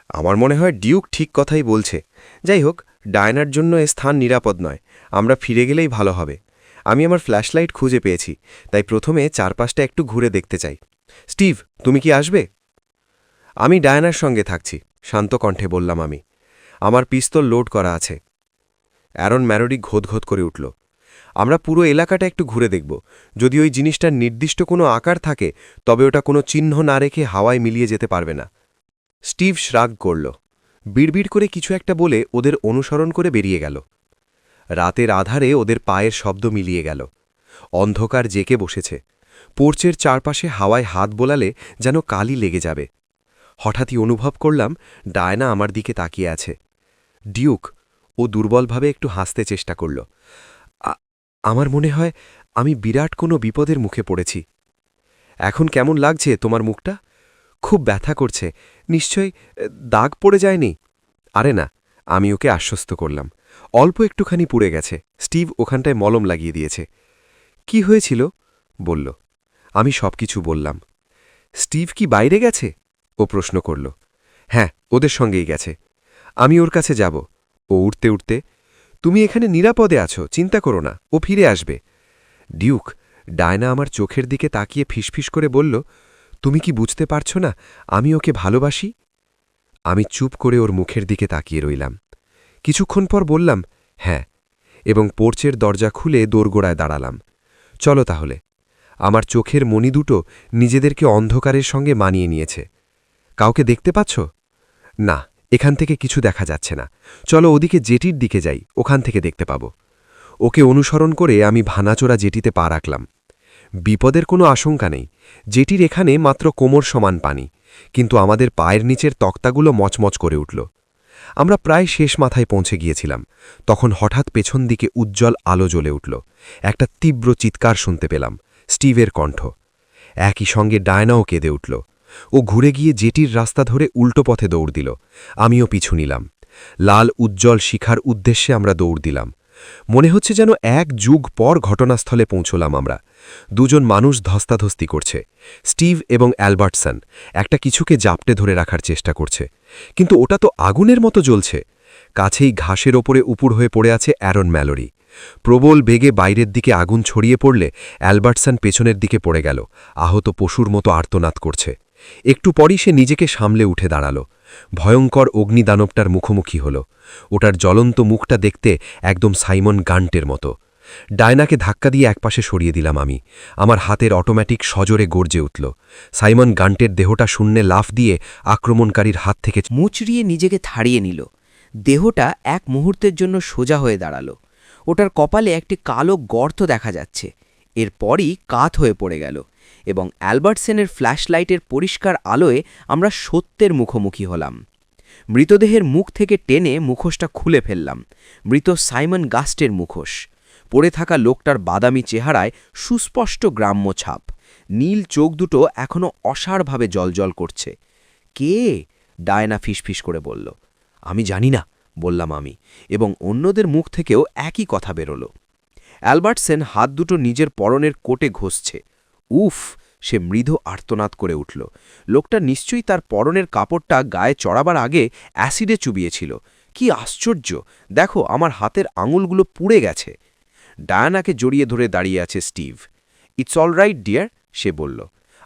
আমার মনে হয় ডিউক ঠিক কথাই বলছে। যাই হোক, ডায়ানার জন্য এ স্থান নিরাপদ নয়, আমরা ফিরে গেলেই ভালো হবে। আমি আমার ফ্ল্যাশলাইট খুঁজে পেয়েছি, তাই প্রথমে চারপাশটা একটু ঘুরে দেখতে চাই। স্টিভ, তুমি কি আসবে? আমি ডায়ানার সঙ্গে থাকছি, শান্ত কণ্ঠে বললাম আমি। আমার পিস্তল লোড করা আছে। অ্যারন ম্যালোরি ঘোতঘোত করে উঠল। আমরা পুরো এলাকাটা একটু ঘুরে দেখব। যদি ওই জিনিসটার নির্দিষ্ট কোনো আকার থাকে, তবে ওটা কোনো চিহ্ন না রেখে হাওয়ায় মিলিয়ে যেতে পারবে না। স্টিভ শ্রাগ করল, বিড়বিড় করে কিছু একটা বলে ওদের অনুসরণ করে বেরিয়ে গেল। রাতের আধারে ওদের পায়ের শব্দ মিলিয়ে গেল। অন্ধকার জেকে বসেছে। পোর্চের চারপাশে হাওয়ায় হাত বোলালে যেন কালি লেগে যাবে। হঠাৎই অনুভব করলাম ডায়না আমার দিকে তাকিয়ে আছে। ডিউক, ও দুর্বলভাবে একটু হাসতে চেষ্টা করল। আমার মনে হয় আমি বিরাট কোনো বিপদের মুখে পড়েছি। এখন কেমন লাগছে তোমার মুখটা? খুব ব্যথা করছে, নিশ্চয়ই দাগ পড়ে যায়নি? আরে না, আমি ওকে আশ্বস্ত করলাম। অল্প একটুখানি পুড়ে গেছে, স্টিভ ওখানটায় মলম লাগিয়ে দিয়েছে। কি হয়েছিল? বলল। আমি সবকিছু বললাম। স্টিভ কি বাইরে গেছে? ও প্রশ্ন করল। হ্যাঁ, ওদের সঙ্গেই গেছে। আমি ওর কাছে যাব। ও উঠতে উঠতে, তুমি এখানে নিরাপদে আছো, চিন্তা করো না, ও ফিরে আসবে। ডিউক, ডায়না আমার চোখের দিকে তাকিয়ে ফিসফিস করে বলল, তুমি কি বুঝতে পারছো না আমি ওকে ভালোবাসি? আমি চুপ করে ওর মুখের দিকে তাকিয়ে রইলাম। কিছুক্ষণ পর বললাম, হ্যাঁ, এবং পোর্চের দরজা খুলে দোরগোড়ায় দাঁড়ালাম। চলো তাহলে। আমার চোখের মণি দুটো নিজেদেরকে অন্ধকারের সঙ্গে মানিয়ে নিয়েছে। কাউকে দেখতে পাচ্ছ? না, এখান থেকে কিছু দেখা যাচ্ছে না। চলো ওদিকে জেটির দিকে যাই, ওখান থেকে দেখতে পাব। ওকে অনুসরণ করে আমি ভানাচোরা জেটিতে পা রাখলাম। বিপদের কোনো আশঙ্কা নেই। জেটির এখানে মাত্র কোমর সমান পানি, কিন্তু আমাদের পায়ের নিচের তক্তাগুলো মচমচ করে উঠল। আমরা প্রায় শেষ মাথায় পৌঁছে গিয়েছিলাম, তখন হঠাৎ পেছন দিকে উজ্জ্বল আলো জ্বলে উঠল। একটা তীব্র চিৎকার শুনতে পেলাম, স্টিভের কণ্ঠ। একই সঙ্গে ডায়নাও কেঁদে উঠল। ও ঘুরে গিয়ে জেটির রাস্তা ধরে উল্টো পথে দৌড় দিল। আমিও পিছু নিলাম। লাল উজ্জ্বল শিখার উদ্দেশ্যে আমরা দৌড় দিলাম। মনে হচ্ছে যেন 1 যুগ পর ঘটনাস্থলে পৌঁছলাম আমরা। দুজন মানুষ ধস্তাধস্তি করছে। স্টিভ এবং অ্যালবার্টসন একটা কিছুকে জাপটে ধরে রাখার চেষ্টা করছে, কিন্তু ওটা তো আগুনের মতো জ্বলছে। কাছেই ঘাসের ওপরে উপুর হয়ে পড়ে আছে অ্যারন ম্যালোরি। প্রবল বেগে বাইরের দিকে আগুন ছড়িয়ে পড়লে অ্যালবার্টসন পেছনের দিকে পড়ে গেল, আহত পশুর মতো আর্তনাদ করছে। একটু পরই সে নিজেকে সামলে উঠে দাঁড়াল। ভয়ঙ্কর অগ্নিদানবটার মুখোমুখি হল। ওটার জ্বলন্ত মুখটা দেখতে একদম সাইমন গান্টের মতো। ডায়নাকে ধাক্কা দিয়ে একপাশে সরিয়ে দিলাম আমি। আমার হাতের অটোমেটিক সজোরে গর্জে উঠল। সাইমন গান্টের দেহটা শূন্যে লাফ দিয়ে আক্রমণকারীর হাত থেকে মুচড়িয়ে নিজেকে থাড়িয়ে নিল। দেহটা এক মুহূর্তের জন্য সোজা হয়ে দাঁড়াল। ওটার কপালে একটি কালো গর্ত দেখা যাচ্ছে। এরপরই কাত হয়ে পড়ে গেল এবং অ্যালবার্টসেনের ফ্ল্যাশলাইটের পরিষ্কার আলোয় আমরা সত্যের মুখোমুখি হলাম। মৃতদেহের মুখ থেকে টেনে মুখোশটা খুলে ফেললাম। মৃত সাইমন গাস্টের মুখোশ। পড়ে থাকা লোকটার বাদামি চেহারায় সুস্পষ্ট গ্রাম্য ছাপ। নীল চোখ দুটো এখনও অসাড়ভাবে জ্বলজ্বল করছে। কে? ডায়না ফিসফিস করে বলল। আমি জানি না, বললাম আমি, এবং অন্যদের মুখ থেকেও একই কথা বেরোল। অ্যালবার্টসেন হাত দুটো নিজের পরনের কোটে ঘষছে। উফ! সে মৃদু আর্তনাদ করে উঠল। লোকটা নিশ্চয়ই তার পরনের কাপড়টা গায়ে চড়াবার আগে অ্যাসিডে চুবিয়েছিল। কি আশ্চর্য! দেখো, আমার হাতের আঙুলগুলো পুড়ে গেছে। ডায়ানাকে জড়িয়ে ধরে দাঁড়িয়ে আছে Steve. It's all right dear, সে বলল।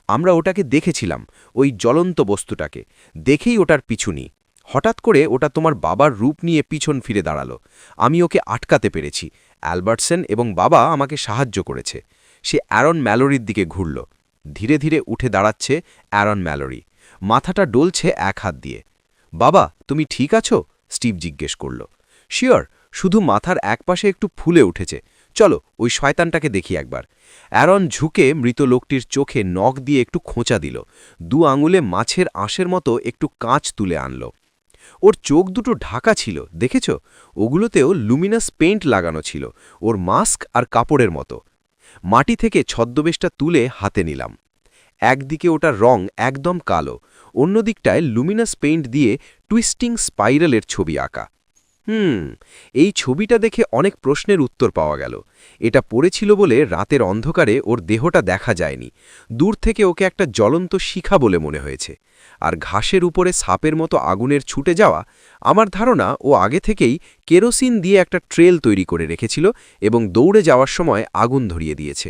আমরা ওটাকে দেখেছিলাম, ওই জ্বলন্ত বস্তুটাকে। দেখেই ওটার পিছু নিই। হঠাৎ করে ওটা তোমার বাবার রূপ নিয়ে পিছন ফিরে দাঁড়ালো। আমি ওকে আটকাতে পেরেছি। অ্যালবার্টসেন এবং বাবা আমাকে সাহায্য করেছে। সে অ্যারন ম্যালোরির দিকে ঘুরল। ধীরে ধীরে উঠে দাঁড়াচ্ছে অ্যারন ম্যালোরি। মাথাটা ডলছে এক হাত দিয়ে। বাবা, তুমি ঠিক আছো? স্টিভ জিজ্ঞেস করল। শিওর, শুধু মাথার একপাশে একটু ফুলে উঠেছে। চলো, ওই শয়তানটাকে দেখি একবার। অ্যারন ঝুঁকে মৃত লোকটির চোখে নখ দিয়ে একটু খোঁচা দিল। 2 আঙুলে মাছের আঁশের মতো একটু কাঁচ তুলে আনল। ওর চোখ দুটো ঢাকা ছিল, দেখেছ? ওগুলোতেও লুমিনাস পেইন্ট লাগানো ছিল, ওর মাস্ক আর কাপড়ের মতো। মাটি থেকে ছদ্মবেশটা তুলে হাতে নিলাম। একদিকে ওটার রং একদম কালো, অন্যদিকটায় লুমিনাস পেইন্ট দিয়ে টুইস্টিং স্পাইরালের ছবি আঁকা। এই ছবিটা দেখে অনেক প্রশ্নের উত্তর পাওয়া গেল। এটা পড়েছিল বলে রাতের অন্ধকারে ওর দেহটা দেখা যায়নি। দূর থেকে ওকে একটা জ্বলন্ত শিখা বলে মনে হয়েছে। আর ঘাসের উপরে সাপের মতো আগুনের ছুটে যাওয়া, আমার ধারণা ও আগে থেকেই কেরোসিন দিয়ে একটা ট্রেল তৈরি করে রেখেছিল এবং দৌড়ে যাওয়ার সময় আগুন ধরিয়ে দিয়েছে।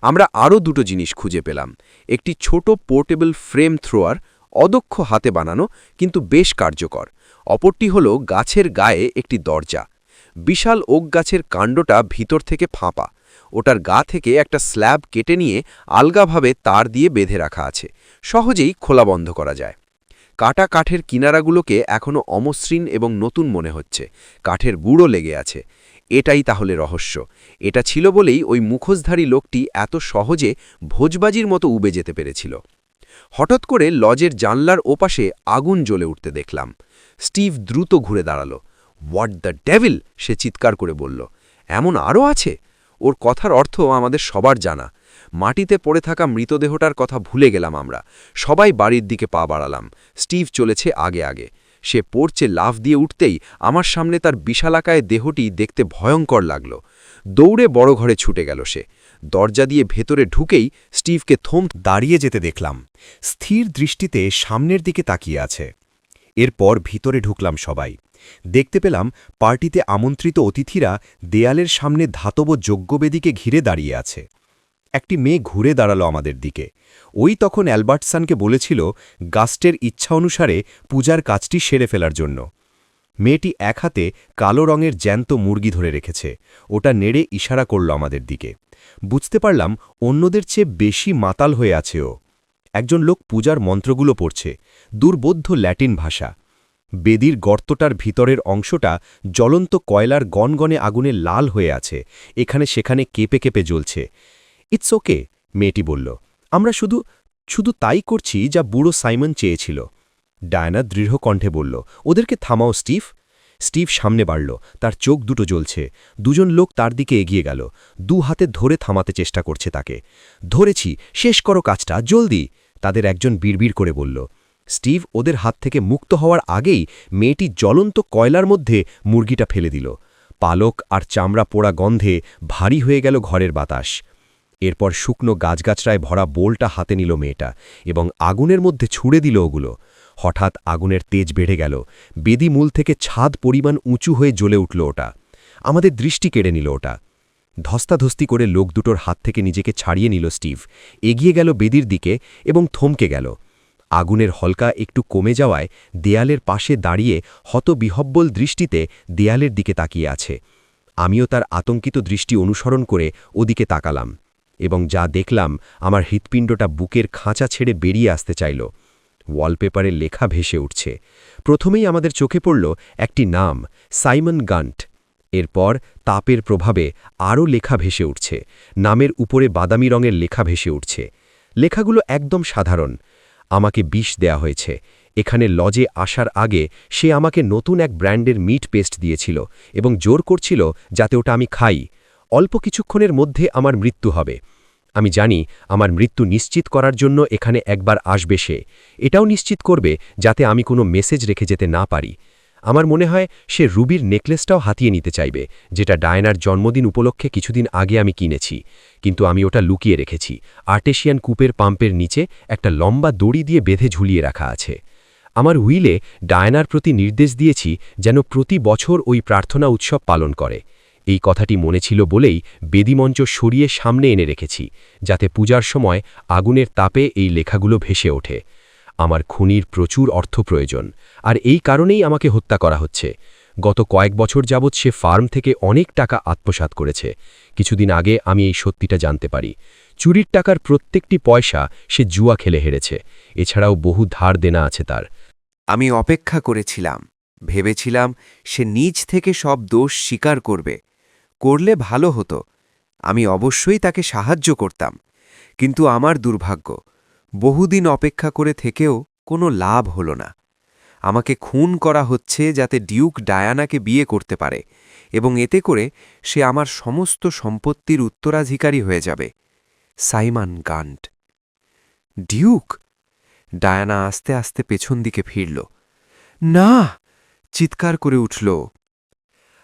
আমরা আরও 2টো জিনিস খুঁজে পেলাম। একটি ছোট পোর্টেবল ফ্রেম থ্রোয়ার, অদক্ষ হাতে বানানো কিন্তু বেশ কার্যকর। অপরটি হল গাছের গায়ে একটি দরজা। বিশাল ওক গাছের কাণ্ডটা ভিতর থেকে ফাঁপা। ওটার গা থেকে একটা স্ল্যাব কেটে নিয়ে আলগাভাবে তার দিয়ে বেঁধে রাখা আছে। সহজেই খোলা বন্ধ করা যায়। কাটা কাঠের কিনারাগুলোকে এখনও অমসৃণ এবং নতুন মনে হচ্ছে। কাঠের গুঁড়ো লেগে আছে। এটাই তাহলে রহস্য। এটা ছিল বলেই ওই মুখোশধারী লোকটি এত সহজে ভোজবাজির মতো উবে যেতে পেরেছিল। হঠাৎ করে লজের জানলার ওপাশে আগুন জ্বলে উঠতে দেখলাম। স্টিভ দ্রুত ঘুরে দাঁড়াল। What the devil! সে চিৎকার করে বলল। এমন আরও আছে? ওর কথার অর্থ আমাদের সবার জানা। মাটিতে পড়ে থাকা মৃতদেহটার কথা ভুলে গেলাম আমরা। সবাই বাড়ির দিকে পা বাড়ালাম। স্টিভ চলেছে আগে আগে। সে পড়ছে লাফ দিয়ে উঠতেই আমার সামনে তার বিশালাকায় দেহটি দেখতে ভয়ঙ্কর লাগল। দৌড়ে বড় ঘরে ছুটে গেল সে। দরজা দিয়ে ভেতরে ঢুকেই স্টিভকে দাঁড়িয়ে যেতে দেখলাম। স্থির দৃষ্টিতে সামনের দিকে তাকিয়ে আছে। এরপর ভিতরে ঢুকলাম সবাই। দেখতে পেলাম পার্টিতে আমন্ত্রিত অতিথিরা দেয়ালের সামনে ধাতব যজ্ঞবেদীকে ঘিরে দাঁড়িয়ে আছে। একটি মেয়ে ঘুরে দাঁড়ালো আমাদের দিকে। ওই তখন অ্যালবার্টসনকে বলেছিল গাস্টের ইচ্ছা অনুসারে পূজার কাজটি সেরে ফেলার জন্য। মেয়েটি এক হাতে কালো রঙের জ্যান্ত মুরগি ধরে রেখেছে। ওটা নেড়ে ইশারা করল আমাদের দিকে। বুঝতে পারলাম অন্যদের চেয়ে বেশি মাতাল হয়ে আছে ও। একজন লোক পূজার মন্ত্রগুলো পড়ছে, দুর্বোধ্য ল্যাটিন ভাষা। বেদির গর্তটার ভিতরের অংশটা জ্বলন্ত কয়লার গনগনে আগুনে লাল হয়ে আছে, এখানে সেখানে কেঁপে কেঁপে জ্বলছে। ইটস ওকে, মেয়েটি বলল। আমরা শুধু তাই করছি যা বুড়ো সাইমন চেয়েছিল। ডায়না দৃঢ় কণ্ঠে বলল, ওদেরকে থামাও স্টিভ। স্টিভ সামনে বাড়ল, তার চোখ দুটো জ্বলছে। 2জন লোক তার দিকে এগিয়ে গেল, 2 হাতে ধরে থামাতে চেষ্টা করছে তাকে। ধরেছি, শেষ করো কাজটা, জলদি, তাদের একজন বিড়বিড় করে বলল। স্টিভ ওদের হাত থেকে মুক্ত হওয়ার আগেই মেয়েটি জ্বলন্ত কয়লার মধ্যে মুরগিটা ফেলে দিল। পালক আর চামড়া পোড়া গন্ধে ভারী হয়ে গেল ঘরের বাতাস। এরপর শুকনো গাছগাছড়ায় ভরা বোলটা হাতে নিল মেয়েটা এবং আগুনের মধ্যে ছুড়ে দিল ওগুলো। হঠাৎ আগুনের তেজ বেড়ে গেল। বেদি মূল থেকে ছাদ পরিমাণ উঁচু হয়ে জ্বলে উঠল ওটা। আমাদের দৃষ্টি কেড়ে নিল ওটা। ধস্তাধস্তি করে লোক দুটোর হাত থেকে নিজেকে ছাড়িয়ে নিল স্টিভ। এগিয়ে গেল বেদির দিকে এবং থমকে গেল। আগুনের হলকা একটু কমে যাওয়ায় দেয়ালের পাশে দাঁড়িয়ে হতবিহব্বল দৃষ্টিতে দেয়ালের দিকে তাকিয়ে আছে। আমিও তার আতঙ্কিত দৃষ্টি অনুসরণ করে ওদিকে তাকালাম এবং যা দেখলাম আমার হৃৎপিণ্ডটা বুকের খাঁচা ছেড়ে বেরিয়ে আসতে চাইল। ওয়ালপেপারে লেখা ভেসে উঠছে। প্রথমেই আমাদের চোখে পড়ল একটি নাম, সাইমন গান্ট। এরপর তাপের প্রভাবে আরও লেখা ভেসে উঠছে। নামের উপরে বাদামি রঙের লেখা ভেসে উঠছে। লেখাগুলো একদম সাধারণ। আমাকে বিষ দেয়া হয়েছে। এখানে লজে আসার আগে সে আমাকে নতুন এক ব্র্যান্ডের মিট পেস্ট দিয়েছিল এবং জোর করছিল যাতে ওটা আমি খাই। অল্প কিছুক্ষণের মধ্যে আমার মৃত্যু হবে। আমি জানি আমার মৃত্যু নিশ্চিত করার জন্য এখানে একবার আসবে সে। এটাও নিশ্চিত করবে যাতে আমি কোনো মেসেজ রেখে যেতে না পারি। আমার মনে হয় সে রুবির নেকলেসটাও হাতিয়ে নিতে চাইবে, যেটা ডায়নার জন্মদিন উপলক্ষে কিছুদিন আগে আমি কিনেছি, কিন্তু আমি ওটা লুকিয়ে রেখেছি। আর্টেশিয়ান কূপের পাম্পের নিচে একটা লম্বা দড়ি দিয়ে বেঁধে ঝুলিয়ে রাখা আছে। আমার উইলে ডায়নার প্রতি নির্দেশ দিয়েছি যেন প্রতি বছর ওই প্রার্থনা উৎসব পালন করে। এই কথাটি মনে ছিল বলেই বেদিমঞ্চ সরিয়ে সামনে এনে রেখেছি, যাতে পূজার সময় আগুনের তাপে এই লেখাগুলো ভেসে ওঠে। আমার খুনির প্রচুর অর্থ প্রয়োজন, আর এই কারণেই আমাকে হত্যা করা হচ্ছে। গত কয়েক বছর যাবৎ সে ফার্ম থেকে অনেক টাকা আত্মসাৎ করেছে। কিছুদিন আগে আমি এই সত্যিটা জানতে পারি। চুরির টাকার প্রত্যেকটি পয়সা সে জুয়া খেলে হেরেছে। এছাড়াও বহু ধার দেনা আছে তার। আমি অপেক্ষা করেছিলাম, ভেবেছিলাম সে নিজ থেকে সব দোষ স্বীকার করবে। করলে ভালো হতো। আমি অবশ্যই তাকে সাহায্য করতাম। কিন্তু আমার দুর্ভাগ্য, বহুদিন অপেক্ষা করে থেকেও কোনো লাভ হলো না। আমাকে খুন করা হচ্ছে যাতে ডিউক ডায়ানাকে বিয়ে করতে পারে, এবং এতে করে সে আমার সমস্ত সম্পত্তির উত্তরাধিকারী হয়ে যাবে। সাইমন গান্ট। ডিউক! ডায়ানা আস্তে আস্তে পেছন দিকে ফিরল। না! চিৎকার করে উঠল।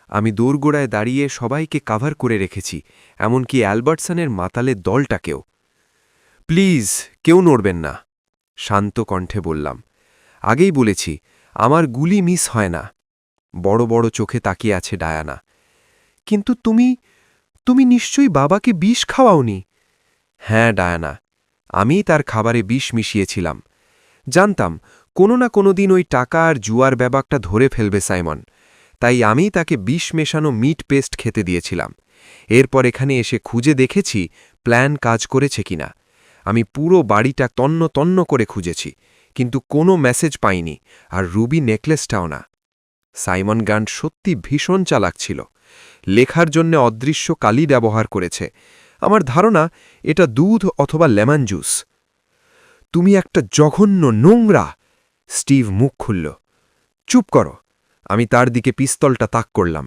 আমি দোরগোড়ায় দাঁড়িয়ে সবাইকে কাভার করে রেখেছি, এমনকি অ্যালবার্টসনের মাতালের দলটাকেও। প্লিজ, কেউ নড়বেন না, শান্ত কণ্ঠে বললাম। আগেই বলেছি, আমার গুলি মিস হয় না। বড় বড় চোখে তাকিয়ে আছে ডায়ানা। কিন্তু তুমি নিশ্চয়ই বাবাকে বিষ খাওয়াওনি? হ্যাঁ ডায়ানা, আমি তার খাবারে বিষ মিশিয়েছিলাম। জানতাম কোনো না কোনো দিন ওই টাকা আর জুয়ার ব্যাপারটা ধরে ফেলবে সাইমন, তাই আমি তাকে বিষ মেশানো মিট পেস্ট খেতে দিয়েছিলাম। এরপর এখানে এসে খুঁজে দেখেছি প্ল্যান কাজ করেছে কিনা। আমি পুরো বাড়িটা তন্ন তন্ন করে খুঁজেছি, কিন্তু কোনো মেসেজ পাইনি, আর রুবি নেকলেসটাও না। সাইমন গান্ট সত্যি ভীষণ চালাক ছিল। লেখার জন্য অদৃশ্য কালি ব্যবহার করেছে। আমার ধারণা এটা দুধ অথবা লেমন জুস। তুমি একটা জঘন্য নোংরা! স্টিভ মুখ খুলল। চুপ করো! আমি তার দিকে পিস্তলটা তাক করলাম।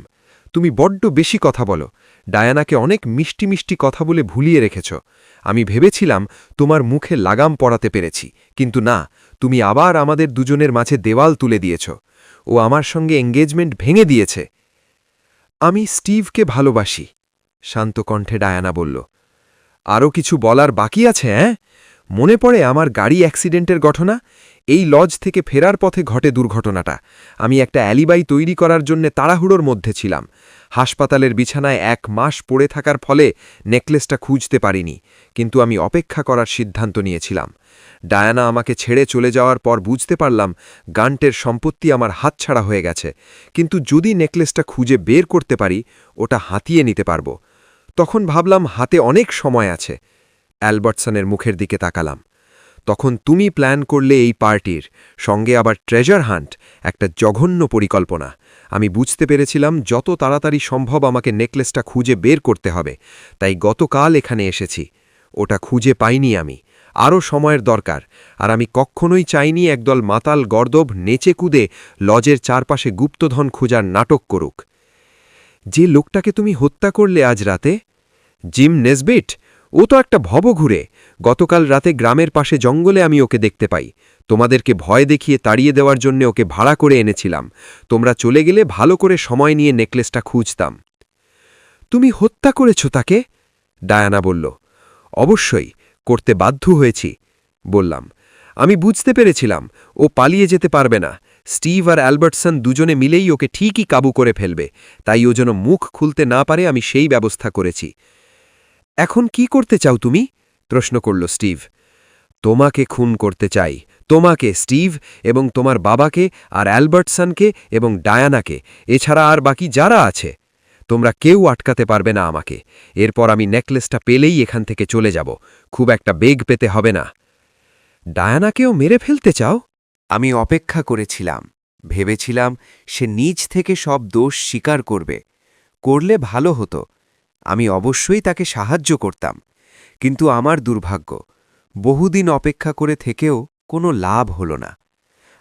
তুমি বড্ড বেশি কথা বলো। ডায়ানাকে অনেক মিষ্টি মিষ্টি কথা বলে ভুলিয়ে রেখেছ। আমি ভেবেছিলাম তোমার মুখে লাগাম পরাতে পেরেছি, কিন্তু না, তুমি আবার আমাদের দুজনের মাঝে দেওয়াল তুলে দিয়েছ। ও আমার সঙ্গে এঙ্গেজমেন্ট ভেঙে দিয়েছে। আমি স্টিভকে ভালোবাসি, শান্ত কণ্ঠে ডায়ানা বলল। আরও কিছু বলার বাকি আছে? মনে পড়ে আমার গাড়ি অ্যাক্সিডেন্টের ঘটনা? এই লজ থেকে ফেরার পথে ঘটে দুর্ঘটনাটা। আমি একটা অ্যালিবাই তৈরি করার জন্য তাড়াহুড়োর মধ্যে ছিলাম। হাসপাতালের বিছানায় 1 মাস পড়ে থাকার ফলে নেকলেসটা খুঁজতে পারিনি, কিন্তু আমি অপেক্ষা করার সিদ্ধান্ত নিয়েছিলাম। ডায়ানা আমাকে ছেড়ে চলে যাওয়ার পর বুঝতে পারলাম গান্টের সম্পত্তি আমার হাতছাড়া হয়ে গেছে, কিন্তু যদি নেকলেসটা খুঁজে বের করতে পারি, ওটা হাতিয়ে নিতে পারব। তখন ভাবলাম হাতে অনেক সময় আছে। অ্যালবার্টসনের মুখের দিকে তাকালাম। তখন তুমি প্ল্যান করলে এই পার্টির সঙ্গে আবার ট্রেজার হান্ট, একটা জঘন্য পরিকল্পনা। আমি বুঝতে পেরেছিলাম যত তাড়াতাড়ি সম্ভব আমাকে নেকলেসটা খুঁজে বের করতে হবে, তাই গতকাল এখানে এসেছি। ওটা খুঁজে পাইনি আমি। আরও সময়ের দরকার, আর আমি কখনোই চাইনি একদল মাতাল গর্দভ নেচে কুদে লজের চারপাশে গুপ্তধন খোঁজার নাটক করুক। যে লোকটাকে তুমি হত্যা করলে আজ রাতে, জিম নেসবিট, ও তো একটা ভবঘুরে। গতকাল রাতে গ্রামের পাশে জঙ্গলে আমি ওকে দেখতে পাই। তোমাদেরকে ভয় দেখিয়ে তাড়িয়ে দেওয়ার জন্য ওকে ভাড়া করে এনেছিলাম। তোমরা চলে গেলে ভালো করে সময় নিয়ে নেকলেসটা খুঁজতাম। তুমি হত্যা করেছ তাকে? ডায়ানা বলল। অবশ্যই, করতে বাধ্য হয়েছি, বললাম। আমি বুঝতে পেরেছিলাম ও পালিয়ে যেতে পারবে না। স্টিভ আর অ্যালবার্টসন দুজনে মিলেই ওকে ঠিকই কাবু করে ফেলবে, তাই ও যেন মুখ খুলতে না পারে আমি সেই ব্যবস্থা করেছি। এখন কি করতে চাও তুমি? প্রশ্ন করল স্টিভ। তোমাকে খুন করতে চাই, তোমাকে স্টিভ এবং তোমার বাবাকে আর অ্যালবার্টসনকে এবং ডায়ানাকে, এছাড়া আর বাকি যারা আছে। তোমরা কেউ আটকাতে পারবে না আমাকে। এরপর আমি নেকলেসটা পেলেই এখান থেকে চলে যাব। খুব একটা বেগ পেতে হবে না। ডায়ানাকেও মেরে ফেলতে চাও? আমি অপেক্ষা করেছিলাম, ভেবেছিলাম সে নিজ থেকে সব দোষ স্বীকার করবে। করলে ভালো হতো, আমি অবশ্যই তাকে সাহায্য করতাম। কিন্তু আমার দুর্ভাগ্য, বহুদিন অপেক্ষা করে থেকেও কোনো লাভ হল না।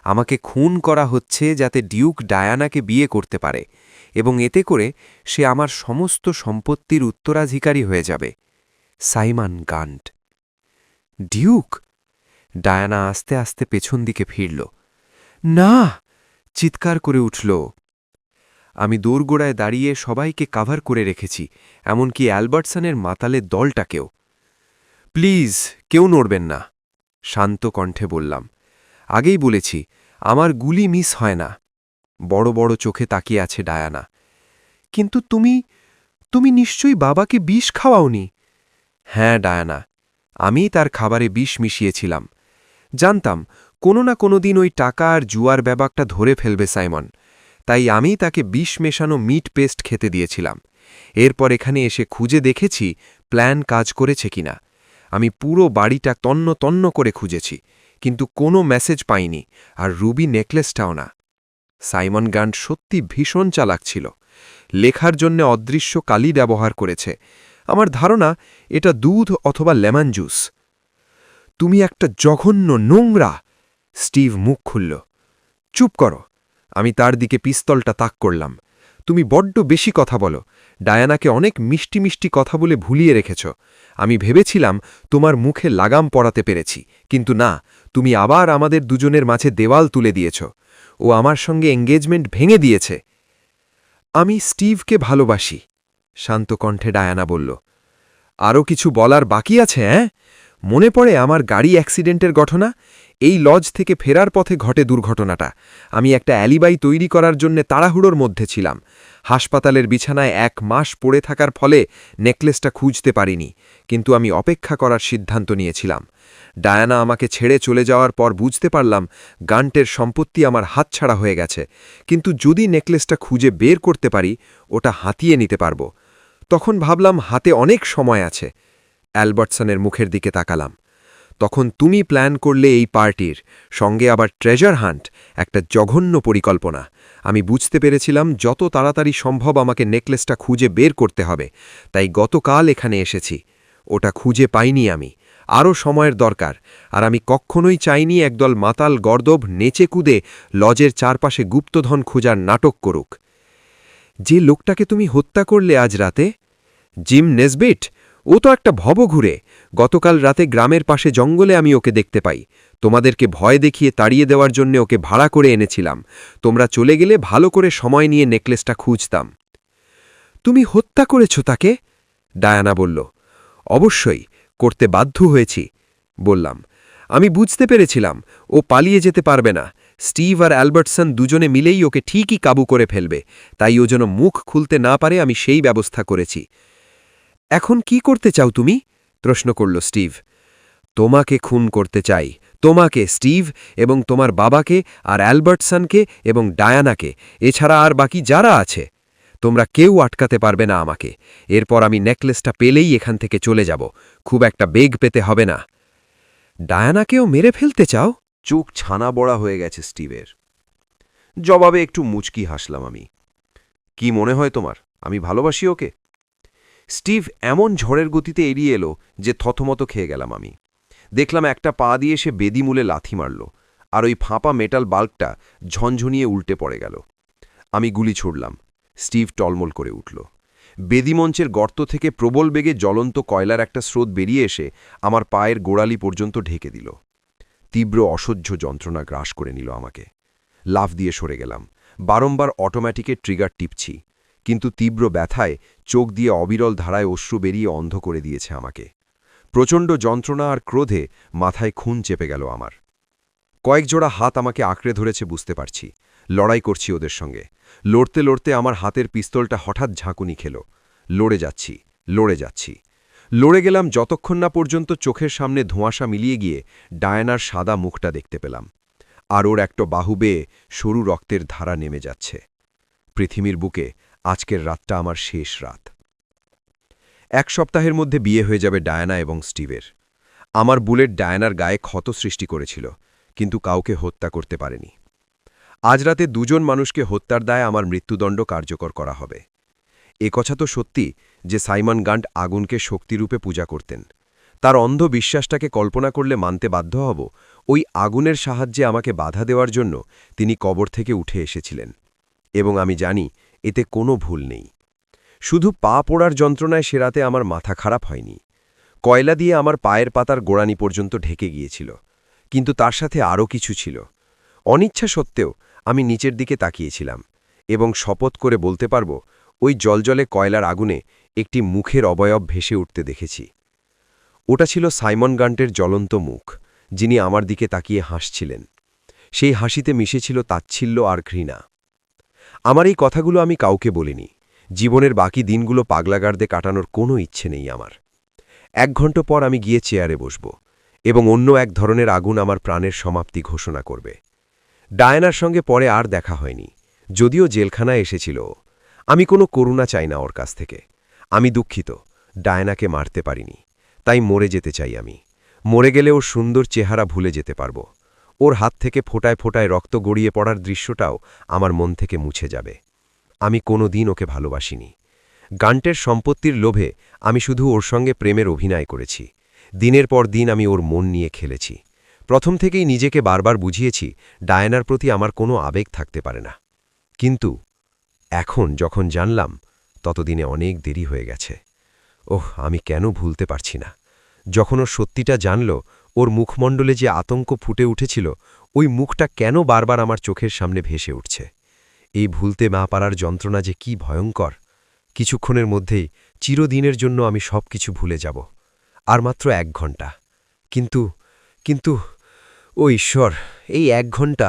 আমাকে খুন করা হচ্ছে যাতে ডিউক ডায়ানাকে বিয়ে করতে পারে, এবং এতে করে সে আমার সমস্ত সম্পত্তির উত্তরাধিকারী হয়ে যাবে। সাইমন গান্ট। ডিউক! ডায়ানা আস্তে আস্তে পেছন দিকে ফিরল। না! চিৎকার করে উঠল। আমি দোরগোড়ায় দাঁড়িয়ে সবাইকে কাভার করে রেখেছি, এমনকি অ্যালবার্টসনের মাতালের দলটাকেও। প্লিজ, কেউ নড়বেন না, শান্ত কণ্ঠে বললাম। আগেই বলেছি, আমার গুলি মিস হয় না। বড় বড় চোখে তাকিয়ে আছে ডায়ানা। কিন্তু তুমি নিশ্চয়ই বাবাকে বিষ খাওয়াওনি? হ্যাঁ ডায়ানা, আমি তার খাবারে বিষ মিশিয়েছিলাম। জানতাম কোনো না কোনো দিন ওই টাকা আর জুয়ার ব্যাপারটা ধরে ফেলবে সাইমন, তাই আমি তাকে বিষ মেশানো মিট পেস্ট খেতে দিয়েছিলাম। এরপর এখানে এসে খুঁজে দেখেছি প্ল্যান কাজ করেছে কিনা। আমি পুরো বাড়িটা তন্ন তন্ন করে খুঁজেছি, কিন্তু কোনো মেসেজ পাইনি, আর রুবি নেকলেসটাও না। সাইমন গান্ট সত্যি ভীষণ চালাক ছিল। লেখার জন্য অদৃশ্য কালি ব্যবহার করেছে। আমার ধারণা এটা দুধ অথবা লেমন জুস। তুমি একটা জঘন্য, নোংরা! স্টিভ মুখ খুলল। চুপ করো! আমি তার দিকে পিস্তলটা তাক করলাম। তুমি বড্ড বেশি কথা বলো। ডায়ানাকে অনেক মিষ্টি মিষ্টি কথা বলে ভুলিয়ে রেখেছ। আমি ভেবেছিলাম তোমার মুখে লাগাম পরাতে পেরেছি, কিন্তু না, তুমি আবার আমাদের দুজনের মাঝে দেওয়াল তুলে দিয়েছ। ও আমার সঙ্গে এঙ্গেজমেন্ট ভেঙে দিয়েছে। আমি স্টিভকে ভালোবাসি, শান্ত কণ্ঠে ডায়ানা বলল। আরও কিছু বলার বাকি আছে? মনে পড়ে আমার গাড়ি অ্যাক্সিডেন্টের ঘটনা? এই লজ থেকে ফেরার পথে ঘটে দুর্ঘটনাটা। আমি একটা অ্যালিবাই তৈরি করার জন্য তাড়াহুড়োর মধ্যে ছিলাম। হাসপাতালের বিছানায় 1 মাস পড়ে থাকার ফলে নেকলেসটা খুঁজতে পারিনি, কিন্তু আমি অপেক্ষা করার সিদ্ধান্ত নিয়েছিলাম। ডায়ানা আমাকে ছেড়ে চলে যাওয়ার পর বুঝতে পারলাম গান্টের সম্পত্তি আমার হাতছাড়া হয়ে গেছে, কিন্তু যদি নেকলেসটা খুঁজে বের করতে পারি, ওটা হাতিয়ে নিতে পারব। তখন ভাবলাম হাতে অনেক সময় আছে। অ্যালবার্টসনের মুখের দিকে তাকালাম। তখন তুমি প্ল্যান করলে এই পার্টির সঙ্গে আবার ট্রেজার হান্ট, একটা জঘন্য পরিকল্পনা। আমি বুঝতে পেরেছিলাম যত তাড়াতাড়ি সম্ভব আমাকে নেকলেসটা খুঁজে বের করতে হবে, তাই গতকাল এখানে এসেছি। ওটা খুঁজে পাইনি আমি, আরও সময়ের দরকার, আর আমি কখনোই চাইনি একদল মাতাল গর্দভ নেচে কুদে লজের চারপাশে গুপ্তধন খোঁজার নাটক করুক। যে লোকটাকে তুমি হত্যা করলে আজ রাতে, জিম নেসবিট, ও তো একটা ভবঘুরে। গতকাল রাতে গ্রামের পাশে জঙ্গলে আমি ওকে দেখতে পাই। তোমাদেরকে ভয় দেখিয়ে তাড়িয়ে দেওয়ার জন্য ওকে ভাড়া করে এনেছিলাম। তোমরা চলে গেলে ভালো করে সময় নিয়ে নেকলেসটা খুঁজতাম। তুমি হত্যা করেছ তাকে? ডায়ানা বলল। অবশ্যই, করতে বাধ্য হয়েছি, বললাম। আমি বুঝতে পেরেছিলাম ও পালিয়ে যেতে পারবে না। স্টিভ আর অ্যালবার্টসন দুজনে মিলেই ওকে ঠিকই কাবু করে ফেলবে, তাই ও যেন মুখ খুলতে না পারে আমি সেই ব্যবস্থা করেছি। এখন কি করতে চাও তুমি? প্রশ্ন করল স্টিভ। তোমাকে খুন করতে চাই, তোমাকে স্টিভ, এবং তোমার বাবাকে আর অ্যালবার্টসনকে এবং ডায়ানাকে, এছাড়া আর বাকি যারা আছে। তোমরা কেউ আটকাতে পারবে না আমাকে। এরপর আমি নেকলেসটা পেলেই এখান থেকে চলে যাব। খুব একটা বেগ পেতে হবে না। ডায়ানাকেও মেরে ফেলতে চাও? চোখ ছানা বড়া হয়ে গেছে স্টিভের। জবাবে একটু মুচকি হাসলাম আমি। কি মনে হয় তোমার আমি ভালোবাসি ওকে? স্টিভ এমন ঝড়ের গতিতে এড়িয়ে এলো যে থতমত খেয়ে গেলাম আমি। দেখলাম একটা পা দিয়ে সে বেদিমূলে লাথি মারল, আর ওই ফাঁপা মেটাল বাল্কটা ঝনঝনিয়ে উল্টে পড়ে গেল। আমি গুলি ছুড়লাম। স্টিভ টলমল করে উঠল। বেদিমঞ্চের গর্ত থেকে প্রবল বেগে জ্বলন্ত কয়লার একটা স্রোত বেরিয়ে এসে আমার পায়ের গোড়ালি পর্যন্ত ঢেকে দিল। তীব্র অসহ্য যন্ত্রণা গ্রাস করে নিল আমাকে। লাফ দিয়ে সরে গেলাম। বারংবার অটোম্যাটিকের ট্রিগার টিপছি, কিন্তু তীব্র ব্যথায় চোখ দিয়ে অবিরল ধারায় অশ্রু বেরিয়ে অন্ধ করে দিয়েছে আমাকে। প্রচণ্ড যন্ত্রণা আর ক্রোধে মাথায় খুন চেপে গেল আমার। কয়েক জোড়া হাত আমাকে আঁকড়ে ধরেছে বুঝতে পারছি। লড়াই করছি ওদের সঙ্গে। লড়তে লড়তে আমার হাতের পিস্তলটা হঠাৎ ঝাঁকুনি খেল। লড়ে যাচ্ছি। লড়ে গেলাম যতক্ষণ না পর্যন্ত চোখের সামনে ধোঁয়াশা মিলিয়ে গিয়ে ডায়ানার সাদা মুখটা দেখতে পেলাম, আর ওর একটা বাহু বেয়ে সরু রক্তের ধারা নেমে যাচ্ছে। পৃথিবীর বুকে আজকের রাতটা আমার শেষ রাত। 1 সপ্তাহের মধ্যে বিয়ে হয়ে যাবে ডায়ানা এবং স্টিভের। আমার বুলেট ডায়ানার গায়ে ক্ষত সৃষ্টি করেছিল, কিন্তু কাউকে হত্যা করতে পারেনি। আজ রাতে 2 জন মানুষকে হত্যার দায়ে আমার মৃত্যুদণ্ড কার্যকর করা হবে। এ কথা তো সত্যি যে সাইমন গান্ট আগুনকে শক্তিরূপে পূজা করতেন। তার অন্ধ বিশ্বাসটাকে কল্পনা করলে মানতে বাধ্য হব, ওই আগুনের সাহায্যে আমাকে বাধা দেওয়ার জন্য তিনি কবর থেকে উঠে এসেছিলেন। এবং আমি জানি এতে কোনো ভুল নেই। শুধু পা পোড়ার যন্ত্রণায় সে রাতে আমার মাথা খারাপ হয়নি। কয়লা দিয়ে আমার পায়ের পাতার গোড়ানি পর্যন্ত ঢেকে গিয়েছিল, কিন্তু তার সাথে আরও কিছু ছিল। অনিচ্ছা সত্ত্বেও আমি নিচের দিকে তাকিয়েছিলাম এবং শপথ করে বলতে পারব, ওই জলজলে কয়লার আগুনে একটি মুখের অবয়ব ভেসে উঠতে দেখেছি। ওটা ছিল সাইমন গান্টের জ্বলন্ত মুখ, যিনি আমার দিকে তাকিয়ে হাসছিলেন। সেই হাসিতে মিশেছিল তাচ্ছিল্য আর ঘৃণা। আমার এই কথাগুলো আমি কাউকে বলিনি। জীবনের বাকি দিনগুলো পাগলাগার্দে কাটানোর কোনো ইচ্ছে নেই আমার। 1 ঘণ্টা পর আমি গিয়ে চেয়ারে বসব এবং অন্য এক ধরনের আগুন আমার প্রাণের সমাপ্তি ঘোষণা করবে। ডায়ানার সঙ্গে পরে আর দেখা হয়নি, যদিও জেলখানায় এসেছিল। আমি কোনো করুণা চাই না ওর কাছ থেকে। আমি দুঃখিত ডায়ানাকে মারতে পারিনি, তাই মরে যেতে চাই আমি। মরে গেলে ওর সুন্দর চেহারা ভুলে যেতে পারব। ওর হাত থেকে ফোঁটায় ফোঁটায় রক্ত গড়িয়ে পড়ার দৃশ্যটাও আমার মন থেকে মুছে যাবে। আমি কোনো দিন ওকে ভালোবাসিনি। গান্টের সম্পত্তির লোভে আমি শুধু ওর সঙ্গে প্রেমের অভিনয় করেছি। দিনের পর দিন আমি ওর মন নিয়ে খেলেছি। প্রথম থেকেই নিজেকে বারবার বুঝিয়েছি ডায়ানার প্রতি আমার কোনো আবেগ থাকতে পারে না। কিন্তু এখন যখন জানলাম, ততদিনে অনেক দেরি হয়ে গেছে। ওহ, আমি কেন ভুলতে পারছি না। যখন ওর সত্যিটা জানল, ওর মুখমণ্ডলে যে আতঙ্ক ফুটে উঠেছিল, ওই মুখটা কেন বারবার আমার চোখের সামনে ভেসে উঠছে। এই ভুলতে না পারার যন্ত্রণা যে কি ভয়ঙ্কর। কিছুক্ষণের মধ্যেই চিরদিনের জন্য আমি সব কিছু ভুলে যাব। আর মাত্র 1 ঘণ্টা। কিন্তু ও ঈশ্বর, এই 1 ঘণ্টা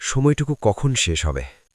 সময়টুকু কখন শেষ হবে?